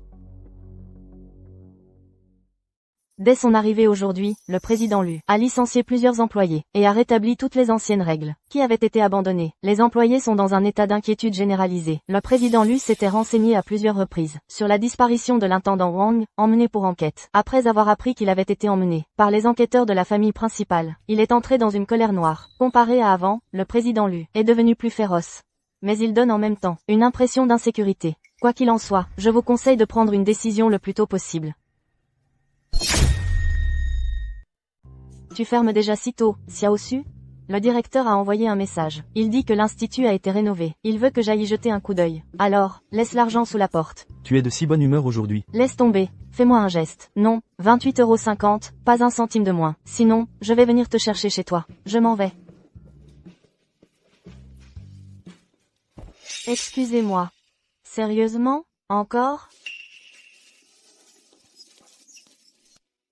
Dès son arrivée aujourd'hui, le président Lu a licencié plusieurs employés et a rétabli toutes les anciennes règles qui avaient été abandonnées. Les employés sont dans un état d'inquiétude généralisée. Le président Lu s'était renseigné à plusieurs reprises sur la disparition de l'intendant Wang, emmené pour enquête. Après avoir appris qu'il avait été emmené par les enquêteurs de la famille principale, il est entré dans une colère noire. Comparé à avant, le président Lu est devenu plus féroce. Mais il donne en même temps une impression d'insécurité. Quoi qu'il en soit, je vous conseille de prendre une décision le plus tôt possible. Tu fermes déjà si tôt, Xiao Su? Le directeur a envoyé un message. Il dit que l'institut a été rénové. Il veut que j'aille y jeter un coup d'œil. Alors, laisse l'argent sous la porte. Tu es de si bonne humeur aujourd'hui. Laisse tomber. Fais-moi un geste. Non, 28,50 €, pas un centime de moins. Sinon, je vais venir te chercher chez toi. Je m'en vais. Excusez-moi. Sérieusement? Encore?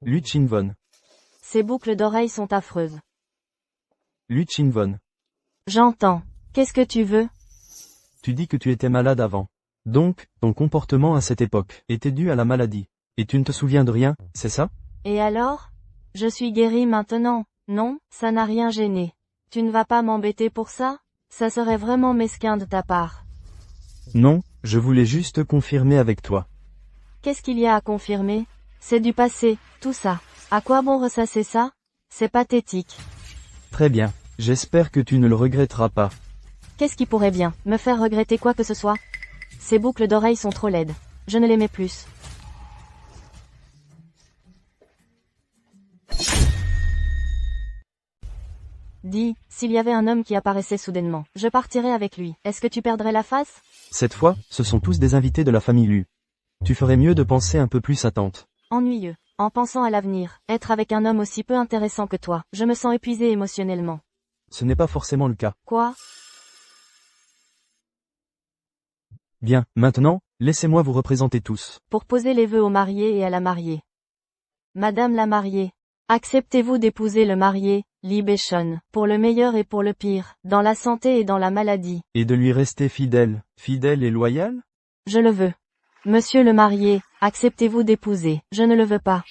Lu Chingvon. Ces boucles d'oreilles sont affreuses. Lu Chingvon. J'entends. Qu'est-ce que tu veux? Tu dis que tu étais malade avant. Donc, ton comportement à cette époque était dû à la maladie. Et tu ne te souviens de rien, c'est ça? Et alors? Je suis guérie maintenant. Non, ça n'a rien gêné. Tu ne vas pas m'embêter pour ça? Ça serait vraiment mesquin de ta part. Non, je voulais juste confirmer avec toi. Qu'est-ce qu'il y a à confirmer? C'est du passé, tout ça. À quoi bon ressasser ça? C'est pathétique. Très bien, j'espère que tu ne le regretteras pas. Qu'est-ce qui pourrait bien me faire regretter quoi que ce soit? Ces boucles d'oreilles sont trop laides. Je ne les mets plus. Dis, s'il y avait un homme qui apparaissait soudainement, je partirais avec lui. Est-ce que tu perdrais la face? Cette fois, ce sont tous des invités de la famille Lu. Tu ferais mieux de penser un peu plus à tante. Ennuyeux. En pensant à l'avenir, être avec un homme aussi peu intéressant que toi, je me sens épuisée émotionnellement. Ce n'est pas forcément le cas. Quoi? Bien, maintenant, laissez-moi vous représenter tous. Pour poser les vœux au marié et à la mariée. Madame la mariée, acceptez-vous d'épouser le marié, Lee Bae-shun, pour le meilleur et pour le pire, dans la santé et dans la maladie? Et de lui rester fidèle, fidèle et loyal? Je le veux. Monsieur le marié, acceptez-vous d'épouser? Je ne le veux pas.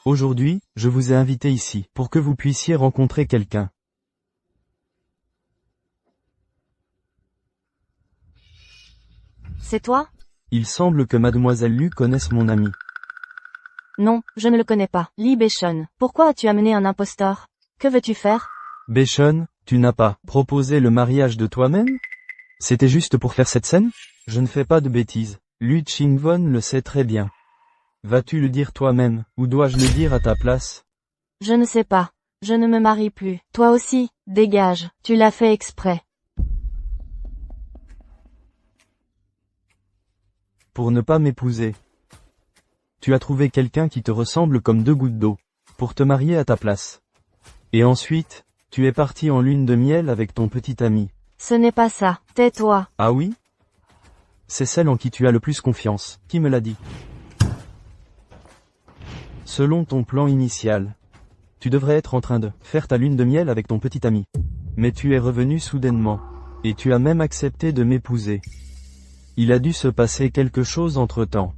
Aujourd'hui, je vous ai invité ici, pour que vous puissiez rencontrer quelqu'un. C'est toi? Il semble que mademoiselle Lu connaisse mon ami. Non, je ne le connais pas. Lee Bae-shun, pourquoi as-tu amené un imposteur? Que veux-tu faire? Bae-shun, tu n'as pas proposé le mariage de toi-même? C'était juste pour faire cette scène? Je ne fais pas de bêtises. Lu Chingvon le sait très bien. Vas-tu le dire toi-même, ou dois-je le dire à ta place? Je ne sais pas. Je ne me marie plus. Toi aussi, dégage. Tu l'as fait exprès. Pour ne pas m'épouser. Tu as trouvé quelqu'un qui te ressemble comme deux gouttes d'eau. Pour te marier à ta place. Et ensuite, tu es parti en lune de miel avec ton petit ami. Ce n'est pas ça, tais-toi. Ah oui? C'est celle en qui tu as le plus confiance. Qui me l'a dit? Selon ton plan initial, tu devrais être en train de faire ta lune de miel avec ton petit ami. Mais tu es revenu soudainement. Et tu as même accepté de m'épouser. Il a dû se passer quelque chose entre-temps.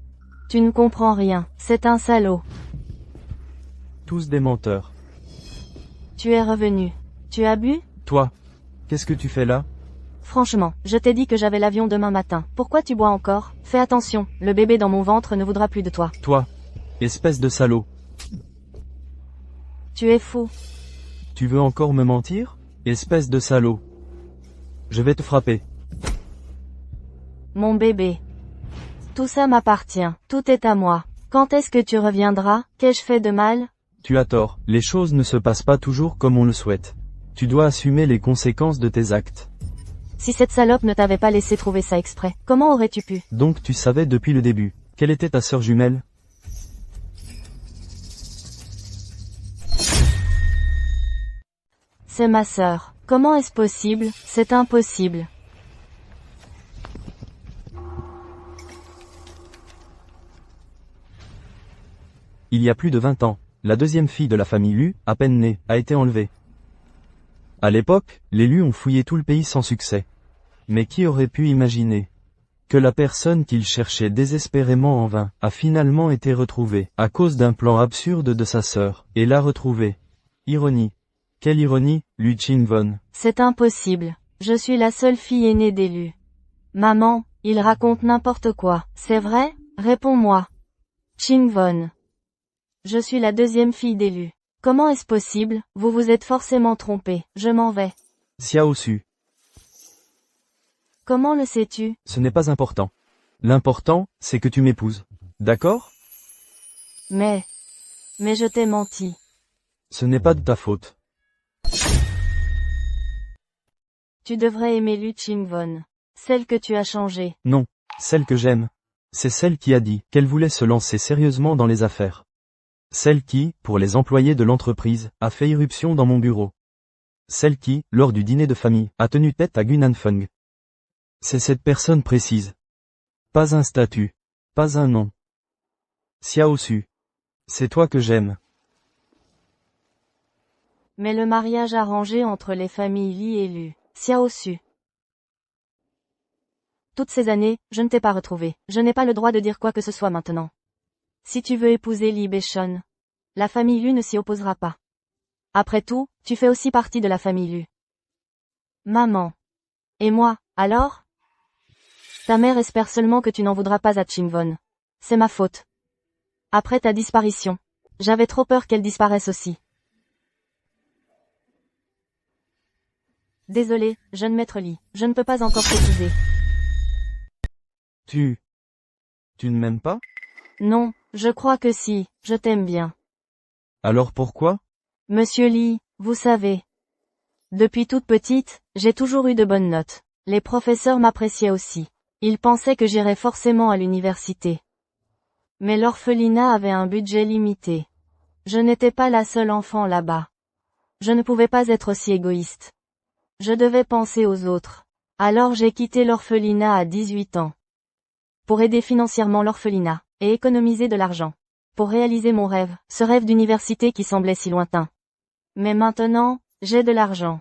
Tu ne comprends rien, c'est un salaud. Tous des menteurs. Tu es revenu. Tu as bu? Toi, qu'est-ce que tu fais là? Franchement, je t'ai dit que j'avais l'avion demain matin. Pourquoi tu bois encore? Fais attention, le bébé dans mon ventre ne voudra plus de toi. Toi, espèce de salaud. Tu es fou. Tu veux encore me mentir? Espèce de salaud. Je vais te frapper. Mon bébé. Tout ça m'appartient, tout est à moi. Quand est-ce que tu reviendras? Qu'ai-je fait de mal? Tu as tort, les choses ne se passent pas toujours comme on le souhaite. Tu dois assumer les conséquences de tes actes. Si cette salope ne t'avait pas laissé trouver ça exprès, comment aurais-tu pu? Donc tu savais depuis le début. Quelle était ta sœur jumelle? C'est ma sœur. Comment est-ce possible? C'est impossible. Il y a plus de 20 ans, la deuxième fille de la famille Lu, à peine née, a été enlevée. À l'époque, les Lu ont fouillé tout le pays sans succès. Mais qui aurait pu imaginer que la personne qu'ils cherchaient désespérément en vain a finalement été retrouvée, à cause d'un plan absurde de sa sœur, et l'a retrouvée. Ironie. Quelle ironie, Lu Ching-von. C'est impossible. Je suis la seule fille aînée d'Elu. Maman, il raconte n'importe quoi. C'est vrai? Réponds-moi. Ching-von. Je suis la deuxième fille d'Elu. Comment est-ce possible? Vous vous êtes forcément trompé. Je m'en vais. Xiao Su. Comment le sais-tu? Ce n'est pas important. L'important, c'est que tu m'épouses. D'accord? Mais je t'ai menti. Ce n'est pas de ta faute. Tu devrais aimer Lu Ching-von. Celle que tu as changée. Non, celle que j'aime. C'est celle qui a dit qu'elle voulait se lancer sérieusement dans les affaires. Celle qui, pour les employés de l'entreprise, a fait irruption dans mon bureau. Celle qui, lors du dîner de famille, a tenu tête à Gunan Feng. C'est cette personne précise. Pas un statut. Pas un nom. Xiao Su. C'est toi que j'aime. Mais le mariage arrangé entre les familles Li et Lu. Xiao Su. Toutes ces années, je ne t'ai pas retrouvé. Je n'ai pas le droit de dire quoi que ce soit maintenant. Si tu veux épouser Li Beichon, la famille Lu ne s'y opposera pas. Après tout, tu fais aussi partie de la famille Lu. Maman. Et moi, alors? Ta mère espère seulement que tu n'en voudras pas à Ching-von. C'est ma faute. Après ta disparition, j'avais trop peur qu'elle disparaisse aussi. Désolé, jeune maître Li, je ne peux pas encore t'épouser. Tu ne m'aimes pas? Non, je crois que si, je t'aime bien. Alors pourquoi? Monsieur Li, vous savez. Depuis toute petite, j'ai toujours eu de bonnes notes. Les professeurs m'appréciaient aussi. Ils pensaient que j'irais forcément à l'université. Mais l'orphelinat avait un budget limité. Je n'étais pas la seule enfant là-bas. Je ne pouvais pas être aussi égoïste. Je devais penser aux autres. Alors j'ai quitté l'orphelinat à 18 ans. Pour aider financièrement l'orphelinat, et économiser de l'argent. Pour réaliser mon rêve, ce rêve d'université qui semblait si lointain. Mais maintenant, j'ai de l'argent.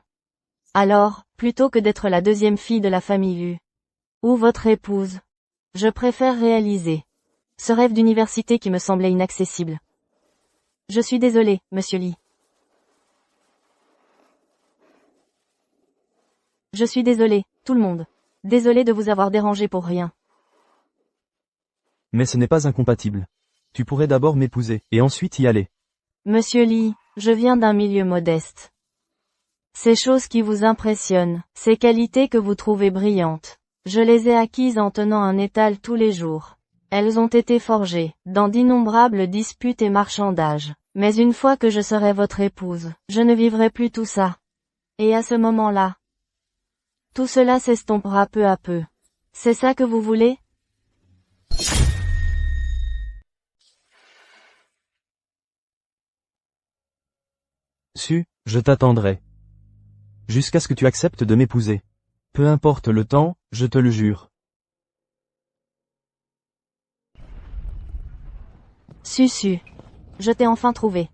Alors, plutôt que d'être la deuxième fille de la famille Lu, ou votre épouse, je préfère réaliser ce rêve d'université qui me semblait inaccessible. Je suis désolé, monsieur Li. Je suis désolé, tout le monde. Désolé de vous avoir dérangé pour rien. Mais ce n'est pas incompatible. Tu pourrais d'abord m'épouser, et ensuite y aller. Monsieur Li, je viens d'un milieu modeste. Ces choses qui vous impressionnent, ces qualités que vous trouvez brillantes, je les ai acquises en tenant un étal tous les jours. Elles ont été forgées, dans d'innombrables disputes et marchandages. Mais une fois que je serai votre épouse, je ne vivrai plus tout ça. Et à ce moment-là, tout cela s'estompera peu à peu. C'est ça que vous voulez? Je t'attendrai. Jusqu'à ce que tu acceptes de m'épouser. Peu importe le temps, je te le jure. Susu. Je t'ai enfin trouvé.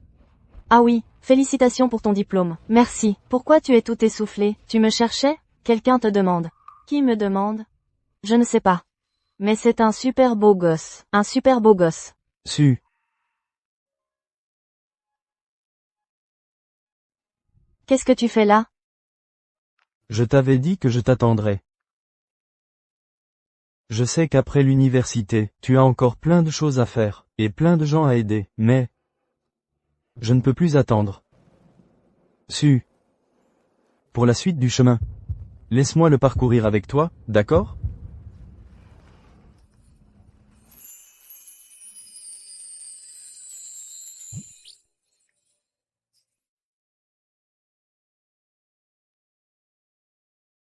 Ah oui, félicitations pour ton diplôme. Merci. Pourquoi tu es tout essoufflé? Tu me cherchais? Quelqu'un te demande. Qui me demande? Je ne sais pas. Mais c'est un super beau gosse. Un super beau gosse. Su. Qu'est-ce que tu fais là? Je t'avais dit que je t'attendrais. Je sais qu'après l'université, tu as encore plein de choses à faire, et plein de gens à aider, mais... je ne peux plus attendre. Su. Pour la suite du chemin. Laisse-moi le parcourir avec toi, d'accord?